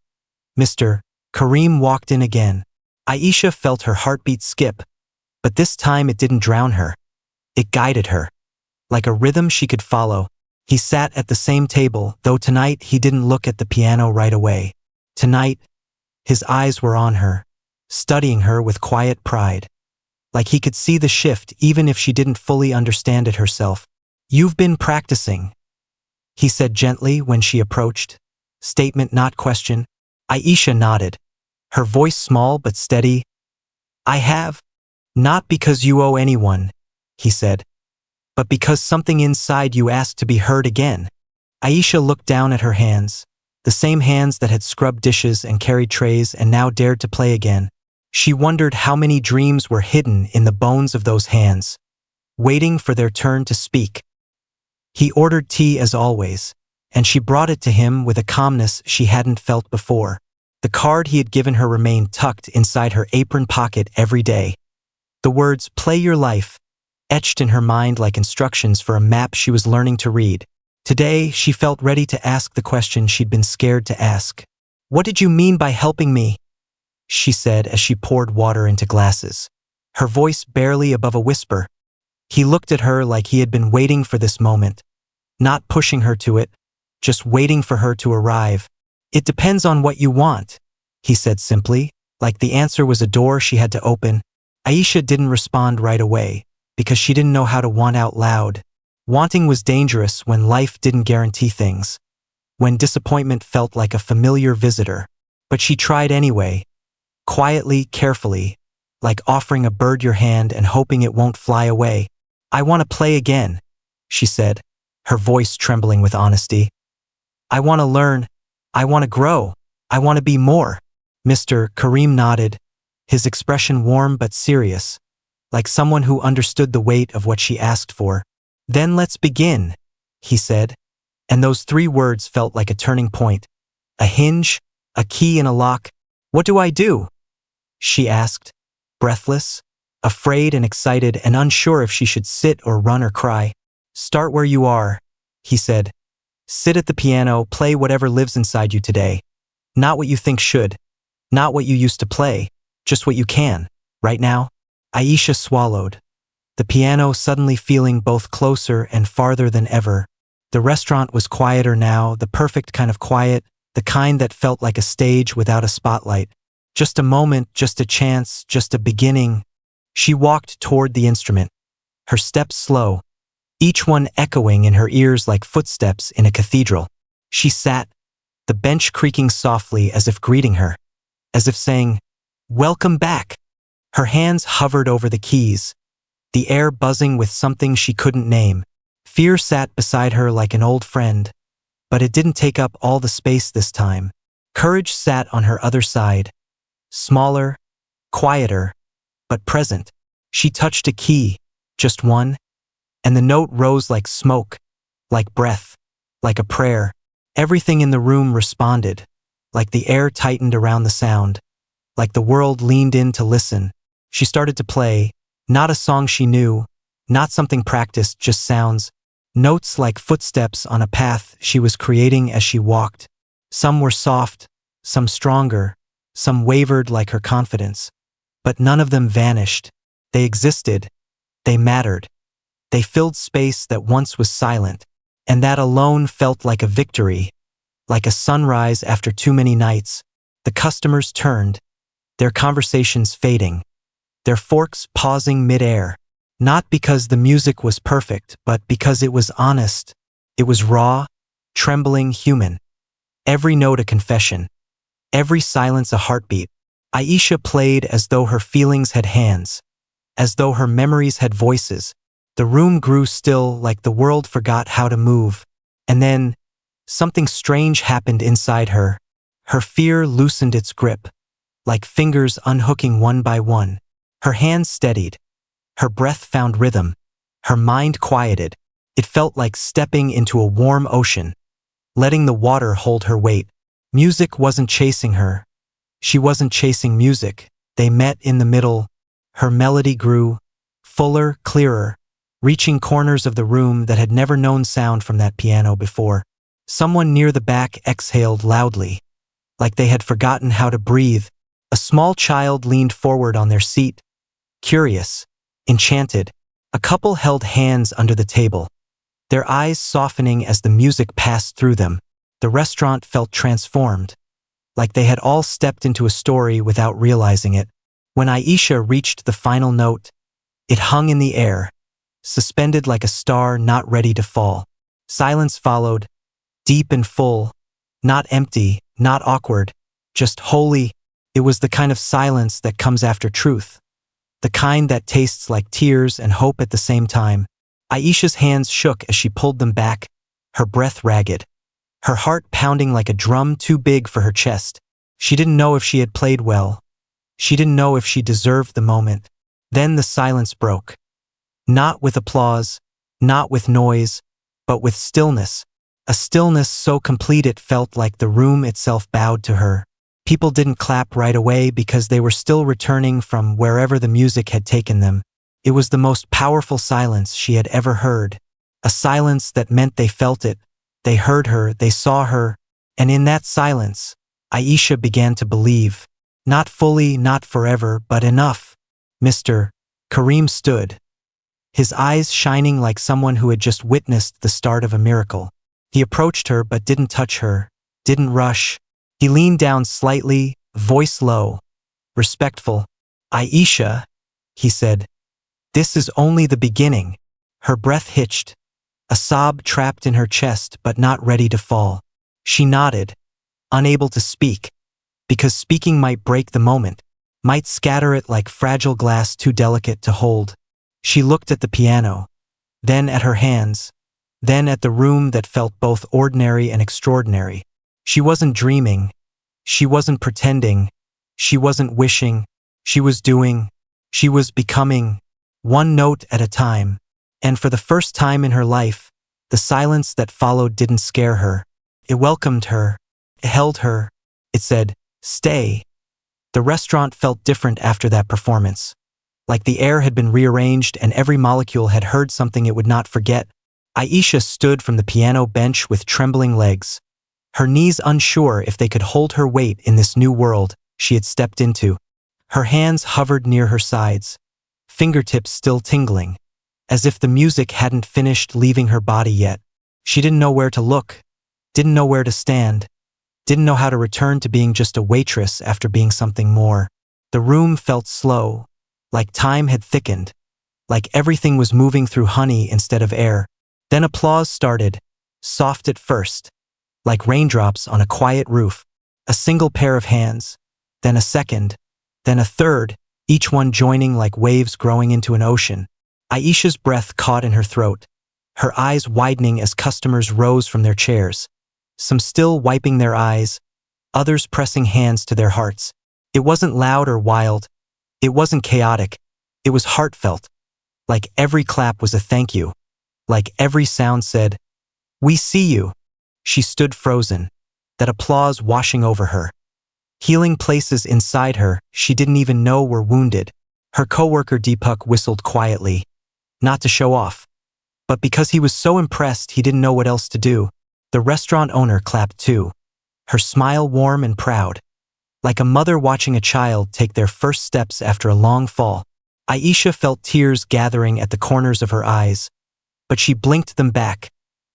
Mr. Karim walked in again. Aisha felt her heartbeat skip, but this time it didn't drown her. It guided her, like a rhythm she could follow. He sat at the same table, though tonight he didn't look at the piano right away. Tonight, his eyes were on her, studying her with quiet pride. Like he could see the shift even if she didn't fully understand it herself. "You've been practicing," he said gently when she approached. Statement, not question. Aisha nodded, her voice small but steady. "I have. Not because you owe anyone," he said, "but because something inside you asked to be heard again." Aisha looked down at her hands, the same hands that had scrubbed dishes and carried trays and now dared to play again. She wondered how many dreams were hidden in the bones of those hands, waiting for their turn to speak. He ordered tea as always, and she brought it to him with a calmness she hadn't felt before. The card he had given her remained tucked inside her apron pocket every day. The words, "Play your life," etched in her mind like instructions for a map she was learning to read. Today, she felt ready to ask the question she'd been scared to ask. "What did you mean by helping me?" she said as she poured water into glasses, her voice barely above a whisper. He looked at her like he had been waiting for this moment, not pushing her to it, just waiting for her to arrive. "It depends on what you want," he said simply, like the answer was a door she had to open. Aisha didn't respond right away, because she didn't know how to want out loud. Wanting was dangerous when life didn't guarantee things, when disappointment felt like a familiar visitor. But she tried anyway, quietly, carefully, like offering a bird your hand and hoping it won't fly away. "I want to play again," she said, her voice trembling with honesty. "I want to learn. I want to grow. I want to be more." Mr. Kareem nodded, his expression warm but serious, like someone who understood the weight of what she asked for. "Then let's begin," he said, and those 3 words felt like a turning point. A hinge, a key in a lock. "What do I do?" she asked, breathless, afraid and excited and unsure if she should sit or run or cry. "Start where you are," he said. "Sit at the piano, play whatever lives inside you today. Not what you think should, not what you used to play, just what you can, right now." Aisha swallowed, the piano suddenly feeling both closer and farther than ever. The restaurant was quieter now, the perfect kind of quiet, the kind that felt like a stage without a spotlight. Just a moment, just a chance, just a beginning. She walked toward the instrument, her steps slow, each one echoing in her ears like footsteps in a cathedral. She sat, the bench creaking softly as if greeting her, as if saying, "Welcome back." Her hands hovered over the keys, the air buzzing with something she couldn't name. Fear sat beside her like an old friend, but it didn't take up all the space this time. Courage sat on her other side, smaller, quieter, but present. She touched a key, just one, and the note rose like smoke, like breath, like a prayer. Everything in the room responded, like the air tightened around the sound, like the world leaned in to listen. She started to play, not a song she knew, not something practiced, just sounds, notes like footsteps on a path she was creating as she walked. Some were soft, some stronger, some wavered like her confidence. But none of them vanished. They existed. They mattered. They filled space that once was silent, and that alone felt like a victory, like a sunrise after too many nights. The customers turned, their conversations fading, their forks pausing mid-air, not because the music was perfect, but because it was honest. It was raw, trembling, human. Every note a confession, every silence a heartbeat. Aisha played as though her feelings had hands, as though her memories had voices. The room grew still, like the world forgot how to move. And then, something strange happened inside her. Her fear loosened its grip, like fingers unhooking one by one. Her hands steadied. Her breath found rhythm. Her mind quieted. It felt like stepping into a warm ocean, letting the water hold her weight. Music wasn't chasing her. She wasn't chasing music. They met in the middle. Her melody grew, fuller, clearer, reaching corners of the room that had never known sound from that piano before. Someone near the back exhaled loudly, like they had forgotten how to breathe. A small child leaned forward on their seat, curious, enchanted. A couple held hands under the table, their eyes softening as the music passed through them. The restaurant felt transformed, like they had all stepped into a story without realizing it. When Aisha reached the final note, it hung in the air, suspended like a star not ready to fall. Silence followed, deep and full, not empty, not awkward, just holy. It was the kind of silence that comes after truth, the kind that tastes like tears and hope at the same time. Aisha's hands shook as she pulled them back, her breath ragged, her heart pounding like a drum too big for her chest. She didn't know if she had played well. She didn't know if she deserved the moment. Then the silence broke. Not with applause, not with noise, but with stillness. A stillness so complete it felt like the room itself bowed to her. People didn't clap right away because they were still returning from wherever the music had taken them. It was the most powerful silence she had ever heard. A silence that meant they felt it, they heard her, they saw her, and in that silence, Aisha began to believe. Not fully, not forever, but enough. Mr. Karim stood, his eyes shining like someone who had just witnessed the start of a miracle. He approached her but didn't touch her, didn't rush. He leaned down slightly, voice low, respectful. "Aisha," he said, "this is only the beginning." Her breath hitched, a sob trapped in her chest but not ready to fall. She nodded, unable to speak, because speaking might break the moment, might scatter it like fragile glass too delicate to hold. She looked at the piano, then at her hands, then at the room that felt both ordinary and extraordinary. She wasn't dreaming, she wasn't pretending, she wasn't wishing, she was doing, she was becoming, one note at a time. And for the first time in her life, the silence that followed didn't scare her. It welcomed her, it held her, it said, "Stay." The restaurant felt different after that performance, like the air had been rearranged and every molecule had heard something it would not forget. Aisha stood from the piano bench with trembling legs, her knees unsure if they could hold her weight in this new world she had stepped into. Her hands hovered near her sides, fingertips still tingling, as if the music hadn't finished leaving her body yet. She didn't know where to look, didn't know where to stand, didn't know how to return to being just a waitress after being something more. The room felt slow, like time had thickened, like everything was moving through honey instead of air. Then applause started, soft at first, like raindrops on a quiet roof. A single pair of hands, then a second, then a third, each one joining like waves growing into an ocean. Aisha's breath caught in her throat, her eyes widening as customers rose from their chairs, some still wiping their eyes, others pressing hands to their hearts. It wasn't loud or wild, it wasn't chaotic, it was heartfelt, like every clap was a thank you, like every sound said, "We see you." She stood frozen, that applause washing over her, healing places inside her she didn't even know were wounded. Her coworker Deepak whistled quietly, not to show off, but because he was so impressed he didn't know what else to do. The restaurant owner clapped too, her smile warm and proud, like a mother watching a child take their first steps after a long fall. Aisha felt tears gathering at the corners of her eyes, but she blinked them back,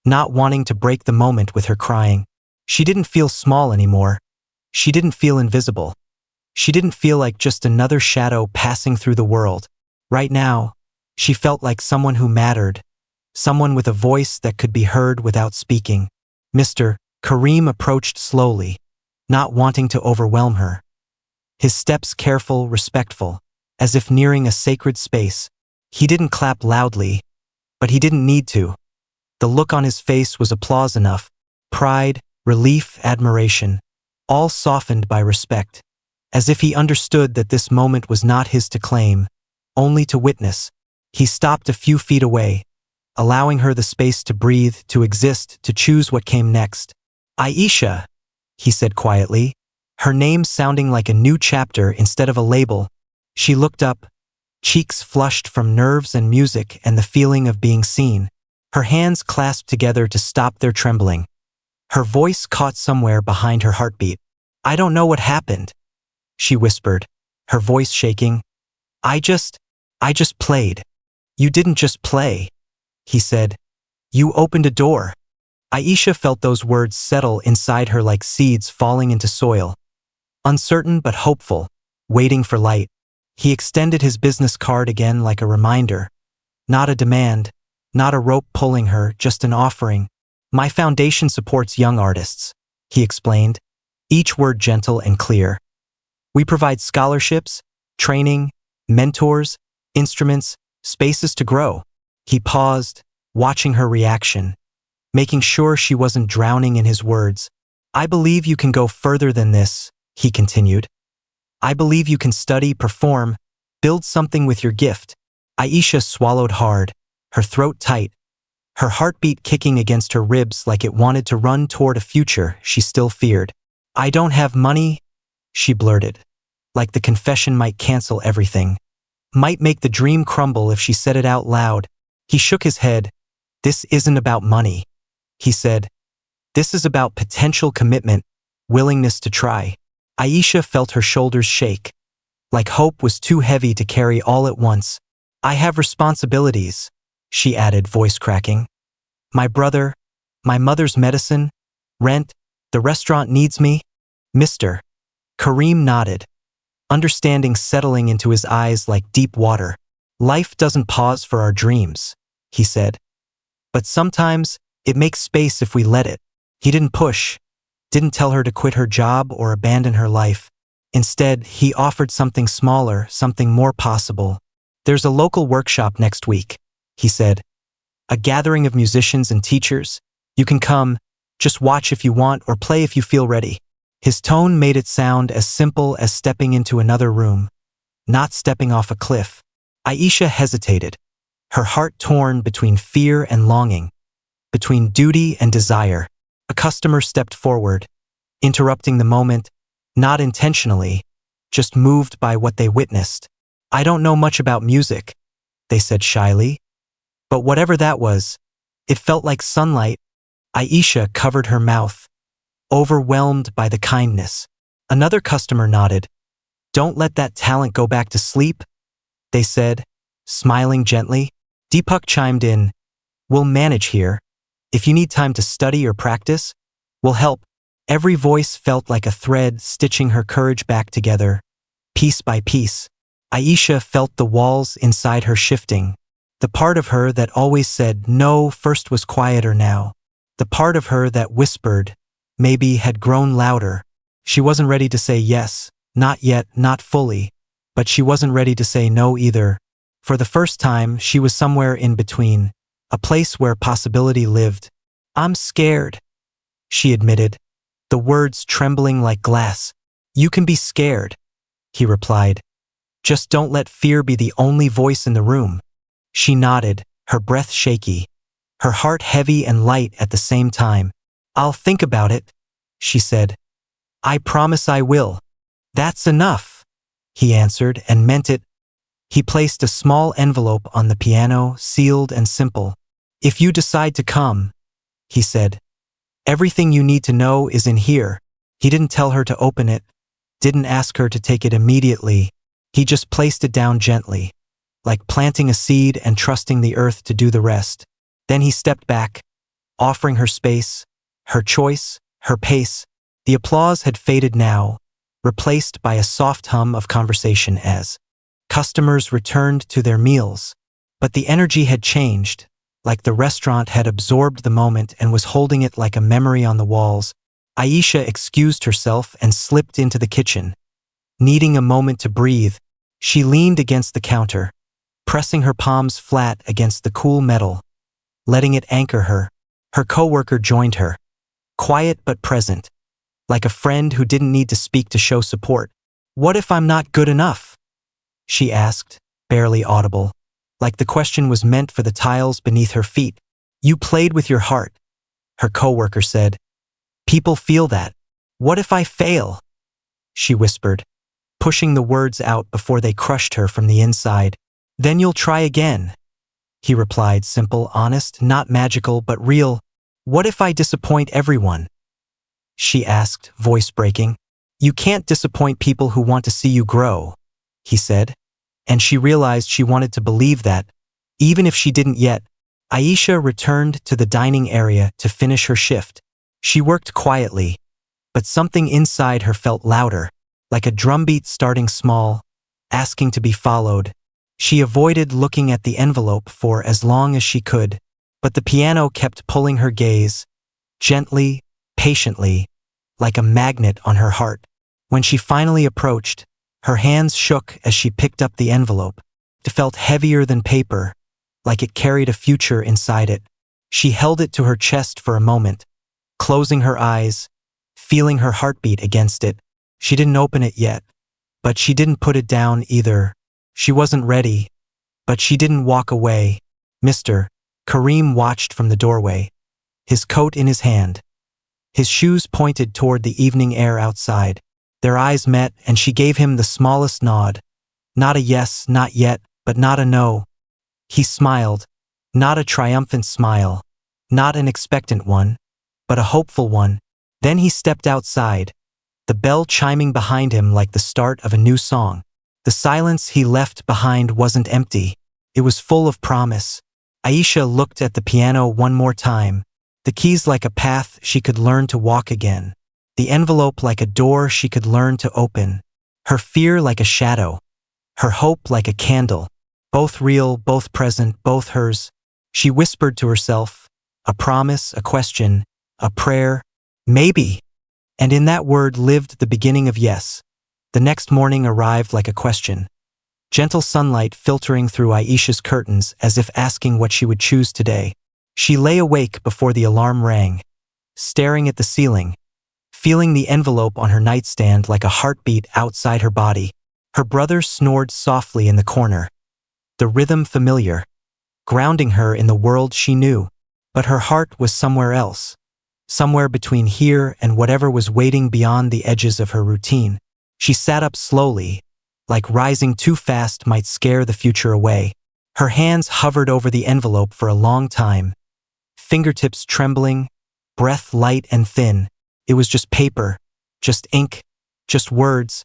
not wanting to break the moment with her crying. She didn't feel small anymore. She didn't feel invisible. She didn't feel like just another shadow passing through the world. Right now, she felt like someone who mattered, someone with a voice that could be heard without speaking. Mr. Karim approached slowly, not wanting to overwhelm her. His steps careful, respectful, as if nearing a sacred space. He didn't clap loudly, but he didn't need to. The look on his face was applause enough, pride, relief, admiration, all softened by respect, as if he understood that this moment was not his to claim, only to witness. He stopped a few feet away, allowing her the space to breathe, to exist, to choose what came next. "Aisha," he said quietly, her name sounding like a new chapter instead of a label. She looked up, cheeks flushed from nerves and music and the feeling of being seen. Her hands clasped together to stop their trembling. Her voice caught somewhere behind her heartbeat. "I don't know what happened," she whispered, her voice shaking. I just played." "You didn't just play," he said, You opened a door. Aisha felt those words settle inside her like seeds falling into soil. Uncertain but hopeful, waiting for light. He extended his business card again like a reminder. Not a demand, not a rope pulling her, just an offering. My foundation supports young artists, he explained, each word gentle and clear. We provide scholarships, training, mentors, instruments, spaces to grow. He paused, watching her reaction, making sure she wasn't drowning in his words. I believe you can go further than this, he continued. I believe you can study, perform, build something with your gift. Aisha swallowed hard, her throat tight, her heartbeat kicking against her ribs like it wanted to run toward a future she still feared. I don't have money, she blurted, like the confession might cancel everything. Might make the dream crumble if she said it out loud. He shook his head. This isn't about money, he said. This is about potential commitment, willingness to try. Aisha felt her shoulders shake, like hope was too heavy to carry all at once. I have responsibilities, she added, voice cracking. My brother, my mother's medicine, rent, the restaurant needs me. Mister. Kareem nodded, understanding settling into his eyes like deep water. Life doesn't pause for our dreams, he said. But sometimes, it makes space if we let it. He didn't push, didn't tell her to quit her job or abandon her life. Instead, he offered something smaller, something more possible. There's a local workshop next week, he said. A gathering of musicians and teachers. You can come, just watch if you want or play if you feel ready. His tone made it sound as simple as stepping into another room, not stepping off a cliff. Aisha hesitated, her heart torn between fear and longing, between duty and desire. A customer stepped forward, interrupting the moment, not intentionally, just moved by what they witnessed. I don't know much about music, they said shyly, but whatever that was, it felt like sunlight. Aisha covered her mouth, overwhelmed by the kindness. Another customer nodded. Don't let that talent go back to sleep, they said, smiling gently. Deepak chimed in. We'll manage here. If you need time to study or practice, we'll help. Every voice felt like a thread stitching her courage back together, piece by piece. Aisha felt the walls inside her shifting. The part of her that always said no first was quieter now. The part of her that whispered, maybe, had grown louder. She wasn't ready to say yes, not yet, not fully, but she wasn't ready to say no either. For the first time, she was somewhere in between, a place where possibility lived. I'm scared, she admitted, the words trembling like glass. You can be scared, he replied. Just don't let fear be the only voice in the room. She nodded, her breath shaky, her heart heavy and light at the same time. I'll think about it, she said. I promise I will. That's enough, he answered and meant it. He placed a small envelope on the piano, sealed and simple. If you decide to come, he said, everything you need to know is in here. He didn't tell her to open it, didn't ask her to take it immediately. He just placed it down gently, like planting a seed and trusting the earth to do the rest. Then he stepped back, offering her space, her choice, her pace. The applause had faded now, replaced by a soft hum of conversation as customers returned to their meals. But the energy had changed, like the restaurant had absorbed the moment and was holding it like a memory on the walls. Aisha excused herself and slipped into the kitchen. Needing a moment to breathe, she leaned against the counter, pressing her palms flat against the cool metal, letting it anchor her. Her coworker joined her, quiet but present, like a friend who didn't need to speak to show support. What if I'm not good enough? She asked, barely audible, like the question was meant for the tiles beneath her feet. You played with your heart, her coworker said. People feel that. What if I fail? She whispered, pushing the words out before they crushed her from the inside. Then you'll try again, he replied, simple, honest, not magical but real. What if I disappoint everyone? She asked, voice breaking. You can't disappoint people who want to see you grow, he said, and she realized she wanted to believe that, even if she didn't yet. Aisha returned to the dining area to finish her shift. She worked quietly, but something inside her felt louder, like a drumbeat starting small, asking to be followed. She avoided looking at the envelope for as long as she could, but the piano kept pulling her gaze, gently, patiently, like a magnet on her heart. When she finally approached, her hands shook as she picked up the envelope. It felt heavier than paper, like it carried a future inside it. She held it to her chest for a moment, closing her eyes, feeling her heartbeat against it. She didn't open it yet, but she didn't put it down either. She wasn't ready, but she didn't walk away. Mr. Kareem watched from the doorway, his coat in his hand. His shoes pointed toward the evening air outside. Their eyes met, and she gave him the smallest nod. Not a yes, not yet, but not a no. He smiled, not a triumphant smile, not an expectant one, but a hopeful one. Then he stepped outside, the bell chiming behind him like the start of a new song. The silence he left behind wasn't empty. It was full of promise. Aisha looked at the piano one more time, the keys like a path she could learn to walk again, the envelope like a door she could learn to open, her fear like a shadow, her hope like a candle, both real, both present, both hers. She whispered to herself, a promise, a question, a prayer, maybe. And in that word lived the beginning of yes. The next morning arrived like a question. Gentle sunlight filtering through Aisha's curtains as if asking what she would choose today. She lay awake before the alarm rang, staring at the ceiling, feeling the envelope on her nightstand like a heartbeat outside her body. Her brother snored softly in the corner, the rhythm familiar, grounding her in the world she knew. But her heart was somewhere else, somewhere between here and whatever was waiting beyond the edges of her routine. She sat up slowly, like rising too fast might scare the future away. Her hands hovered over the envelope for a long time, fingertips trembling, breath light and thin. It was just paper, just ink, just words,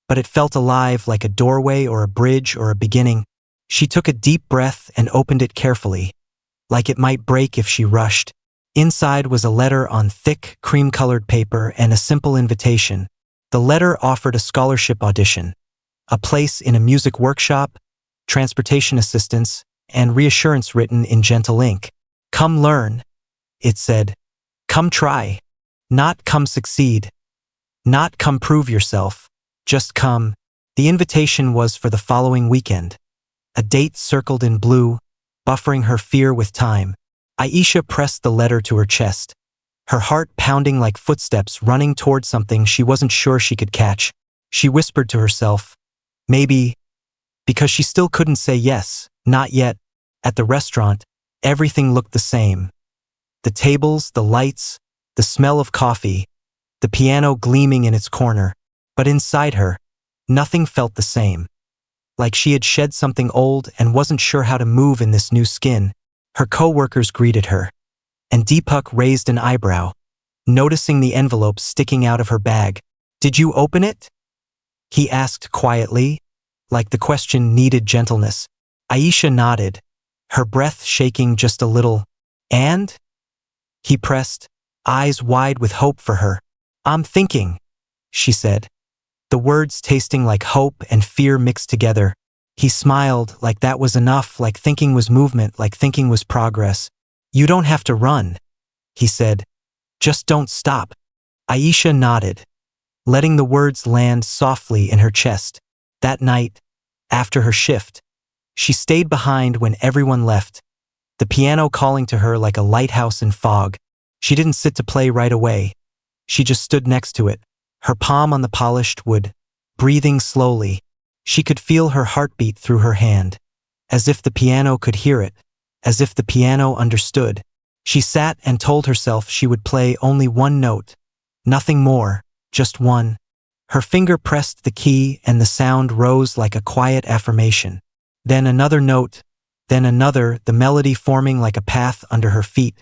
but it felt alive like a doorway or a bridge or a beginning. She took a deep breath and opened it carefully, like it might break if she rushed. Inside was a letter on thick, cream-colored paper and a simple invitation. The letter offered a scholarship audition, a place in a music workshop, transportation assistance, and reassurance written in gentle ink. Come learn, it said. Come try. Not come succeed. Not come prove yourself. Just come. The invitation was for the following weekend. A date circled in blue, buffering her fear with time. Aisha pressed the letter to her chest, her heart pounding like footsteps running toward something she wasn't sure she could catch. She whispered to herself, maybe, because she still couldn't say yes, not yet. At the restaurant, everything looked the same. The tables, the lights, the smell of coffee, the piano gleaming in its corner. But inside her, nothing felt the same. Like she had shed something old and wasn't sure how to move in this new skin. Her co-workers greeted her, and Deepak raised an eyebrow, noticing the envelope sticking out of her bag. Did you open it? He asked quietly, like the question needed gentleness. Aisha nodded, her breath shaking just a little. And? He pressed, eyes wide with hope for her. I'm thinking, she said, the words tasting like hope and fear mixed together. He smiled, like that was enough, like thinking was movement, like thinking was progress. You don't have to run, he said. Just don't stop. Aisha nodded, letting the words land softly in her chest. That night, after her shift, she stayed behind when everyone left, the piano calling to her like a lighthouse in fog. She didn't sit to play right away. She just stood next to it, her palm on the polished wood, breathing slowly. She could feel her heartbeat through her hand, as if the piano could hear it, as if the piano understood. She sat and told herself she would play only one note, nothing more, just one. Her finger pressed the key and the sound rose like a quiet affirmation. Then another note, then another, the melody forming like a path under her feet,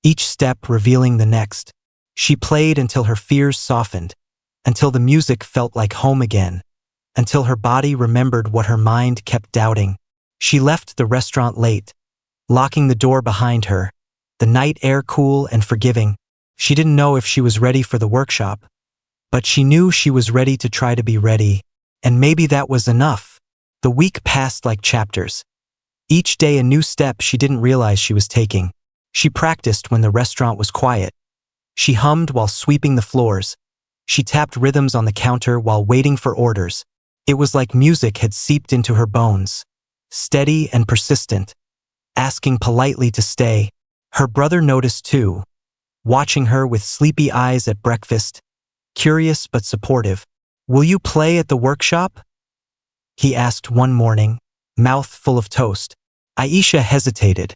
each step revealing the next. She played until her fears softened, until the music felt like home again, until her body remembered what her mind kept doubting. She left the restaurant late, locking the door behind her, the night air cool and forgiving. She didn't know if she was ready for the workshop, but she knew she was ready to try to be ready, and maybe that was enough. The week passed like chapters. Each day a new step she didn't realize she was taking. She practiced when the restaurant was quiet. She hummed while sweeping the floors. She tapped rhythms on the counter while waiting for orders. It was like music had seeped into her bones, steady and persistent, asking politely to stay. Her brother noticed too, watching her with sleepy eyes at breakfast, curious but supportive. "Will you play at the workshop?" he asked one morning, mouth full of toast. Aisha hesitated,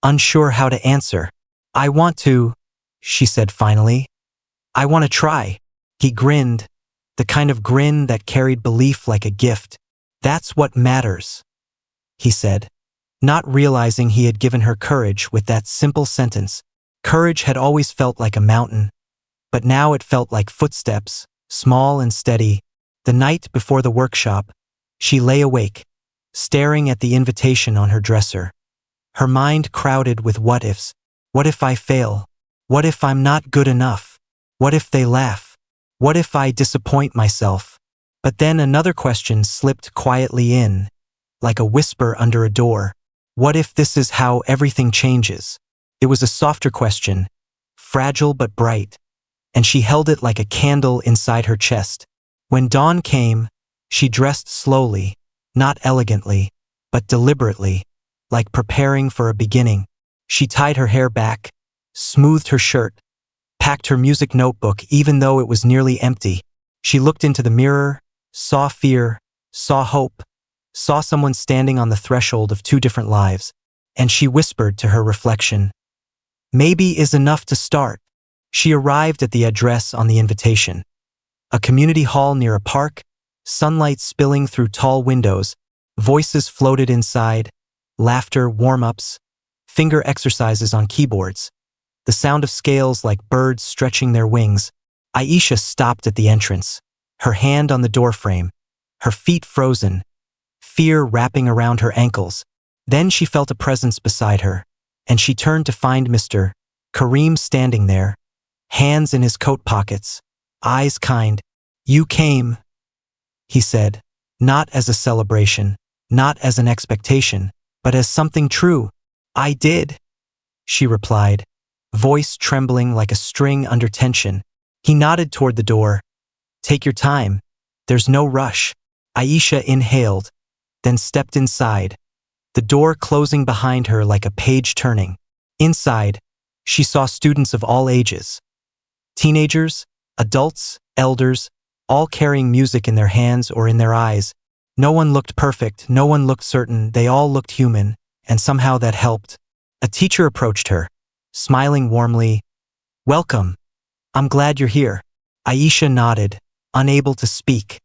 unsure how to answer. "I want to," she said finally. "I want to try." He grinned, the kind of grin that carried belief like a gift. "That's what matters," he said, not realizing he had given her courage with that simple sentence. Courage had always felt like a mountain, but now it felt like footsteps, small and steady. The night before the workshop, she lay awake, staring at the invitation on her dresser. Her mind crowded with what-ifs. What if I fail? What if I'm not good enough? What if they laugh? What if I disappoint myself? But then another question slipped quietly in, like a whisper under a door. What if this is how everything changes? It was a softer question, fragile but bright, and she held it like a candle inside her chest. When dawn came, she dressed slowly, not elegantly, but deliberately, like preparing for a beginning. She tied her hair back, smoothed her shirt, packed her music notebook even though it was nearly empty. She looked into the mirror, saw fear, saw hope, saw someone standing on the threshold of two different lives, and she whispered to her reflection, "Maybe is enough to start." She arrived at the address on the invitation. A community hall near a park, sunlight spilling through tall windows, voices floated inside, laughter, warm-ups, finger exercises on keyboards, the sound of scales like birds stretching their wings. Aisha stopped at the entrance, her hand on the doorframe, her feet frozen, fear wrapping around her ankles. Then she felt a presence beside her, and she turned to find Mr. Kareem standing there, hands in his coat pockets, eyes kind. "You came," he said, not as a celebration, not as an expectation, but as something true. "I did," she replied, voice trembling like a string under tension. He nodded toward the door. "Take your time. There's no rush." Aisha inhaled, then stepped inside, the door closing behind her like a page turning. Inside, she saw students of all ages. Teenagers, adults, elders, all carrying music in their hands or in their eyes. No one looked perfect, no one looked certain, they all looked human, and somehow that helped. A teacher approached her, smiling warmly. "Welcome. I'm glad you're here." Aisha nodded, unable to speak,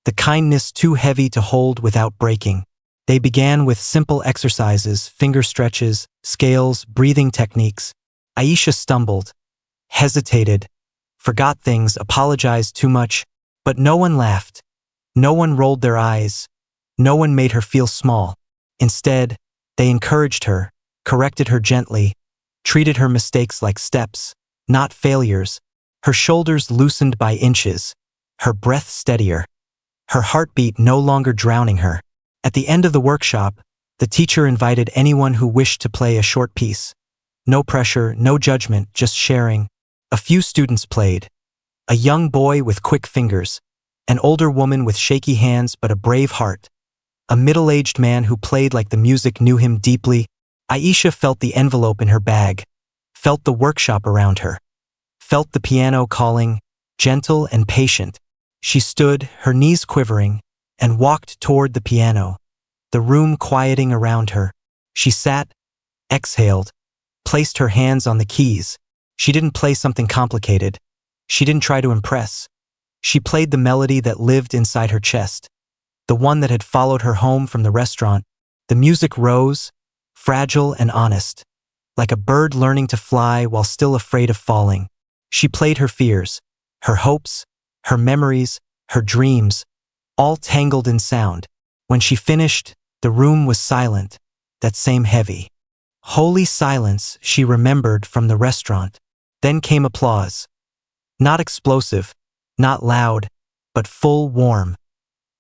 the kindness too heavy to hold without breaking. They began with simple exercises, finger stretches, scales, breathing techniques. Aisha stumbled, hesitated, forgot things, apologized too much, but no one laughed. No one rolled their eyes. No one made her feel small. Instead, they encouraged her, corrected her gently, treated her mistakes like steps, not failures. Her shoulders loosened by inches, her breath steadier, her heartbeat no longer drowning her. At the end of the workshop, the teacher invited anyone who wished to play a short piece. No pressure, no judgment, just sharing. A few students played. A young boy with quick fingers, an older woman with shaky hands but a brave heart, a middle-aged man who played like the music knew him deeply. Aisha felt the envelope in her bag, felt the workshop around her, felt the piano calling, gentle and patient. She stood, her knees quivering, and walked toward the piano, the room quieting around her. She sat, exhaled, placed her hands on the keys. She didn't play something complicated. She didn't try to impress. She played the melody that lived inside her chest, the one that had followed her home from the restaurant. The music rose, fragile and honest, like a bird learning to fly while still afraid of falling. She played her fears, her hopes, her memories, her dreams, all tangled in sound. When she finished, the room was silent, that same heavy, Holy silence she remembered from the restaurant. Then came applause. Not explosive, not loud, but full, warm,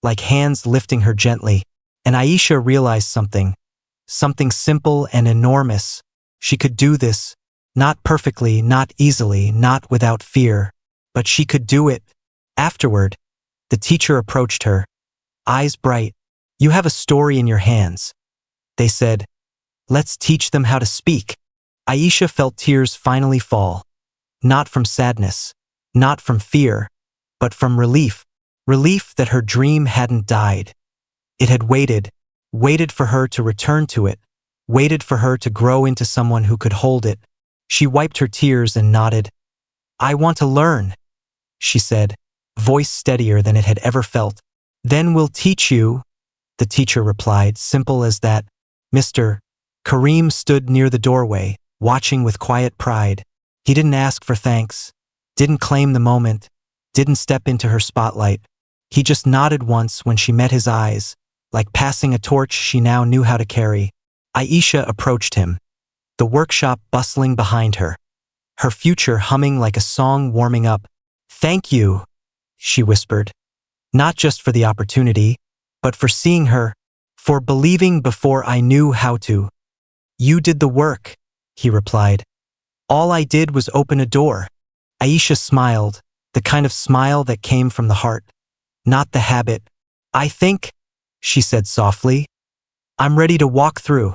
like hands lifting her gently. And Aisha realized something. Something simple and enormous. She could do this. Not perfectly, not easily, not without fear. But she could do it. Afterward, the teacher approached her, eyes bright. You have a story in your hands. They said, let's teach them how to speak. Aisha felt tears finally fall. Not from sadness, not from fear, but from relief. Relief that her dream hadn't died. It had waited for her to return to it, waited for her to grow into someone who could hold it. She wiped her tears and nodded. I want to learn, she said, voice steadier than it had ever felt. Then we'll teach you, the teacher replied, simple as that. Mr. Kareem stood near the doorway, watching with quiet pride. He didn't ask for thanks, didn't claim the moment, didn't step into her spotlight. He just nodded once when she met his eyes, like passing a torch she now knew how to carry. Aisha approached him, the workshop bustling behind her, her future humming like a song warming up. Thank you, she whispered, not just for the opportunity, but for seeing her, for believing before I knew how to. You did the work, he replied. All I did was open a door. Aisha smiled, the kind of smile that came from the heart, not the habit. I think, she said softly, I'm ready to walk through.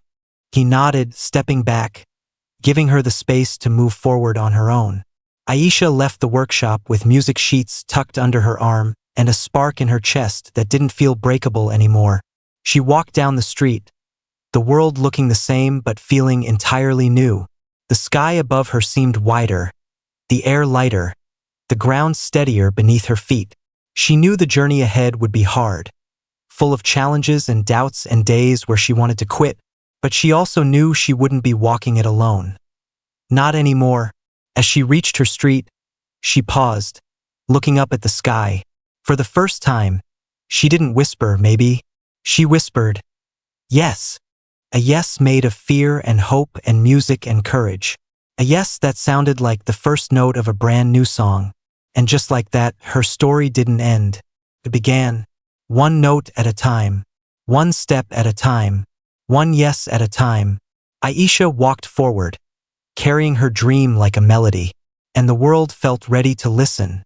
He nodded, stepping back, giving her the space to move forward on her own. Aisha left the workshop with music sheets tucked under her arm and a spark in her chest that didn't feel breakable anymore. She walked down the street, the world looking the same but feeling entirely new. The sky above her seemed wider, the air lighter, the ground steadier beneath her feet. She knew the journey ahead would be hard, full of challenges and doubts and days where she wanted to quit, but she also knew she wouldn't be walking it alone. Not anymore. As she reached her street, she paused, looking up at the sky. For the first time, she didn't whisper, maybe. She whispered, yes. A yes made of fear and hope and music and courage. A yes that sounded like the first note of a brand new song. And just like that, her story didn't end. It began, one note at a time, one step at a time, one yes at a time. Aisha walked forward, carrying her dream like a melody, and the world felt ready to listen.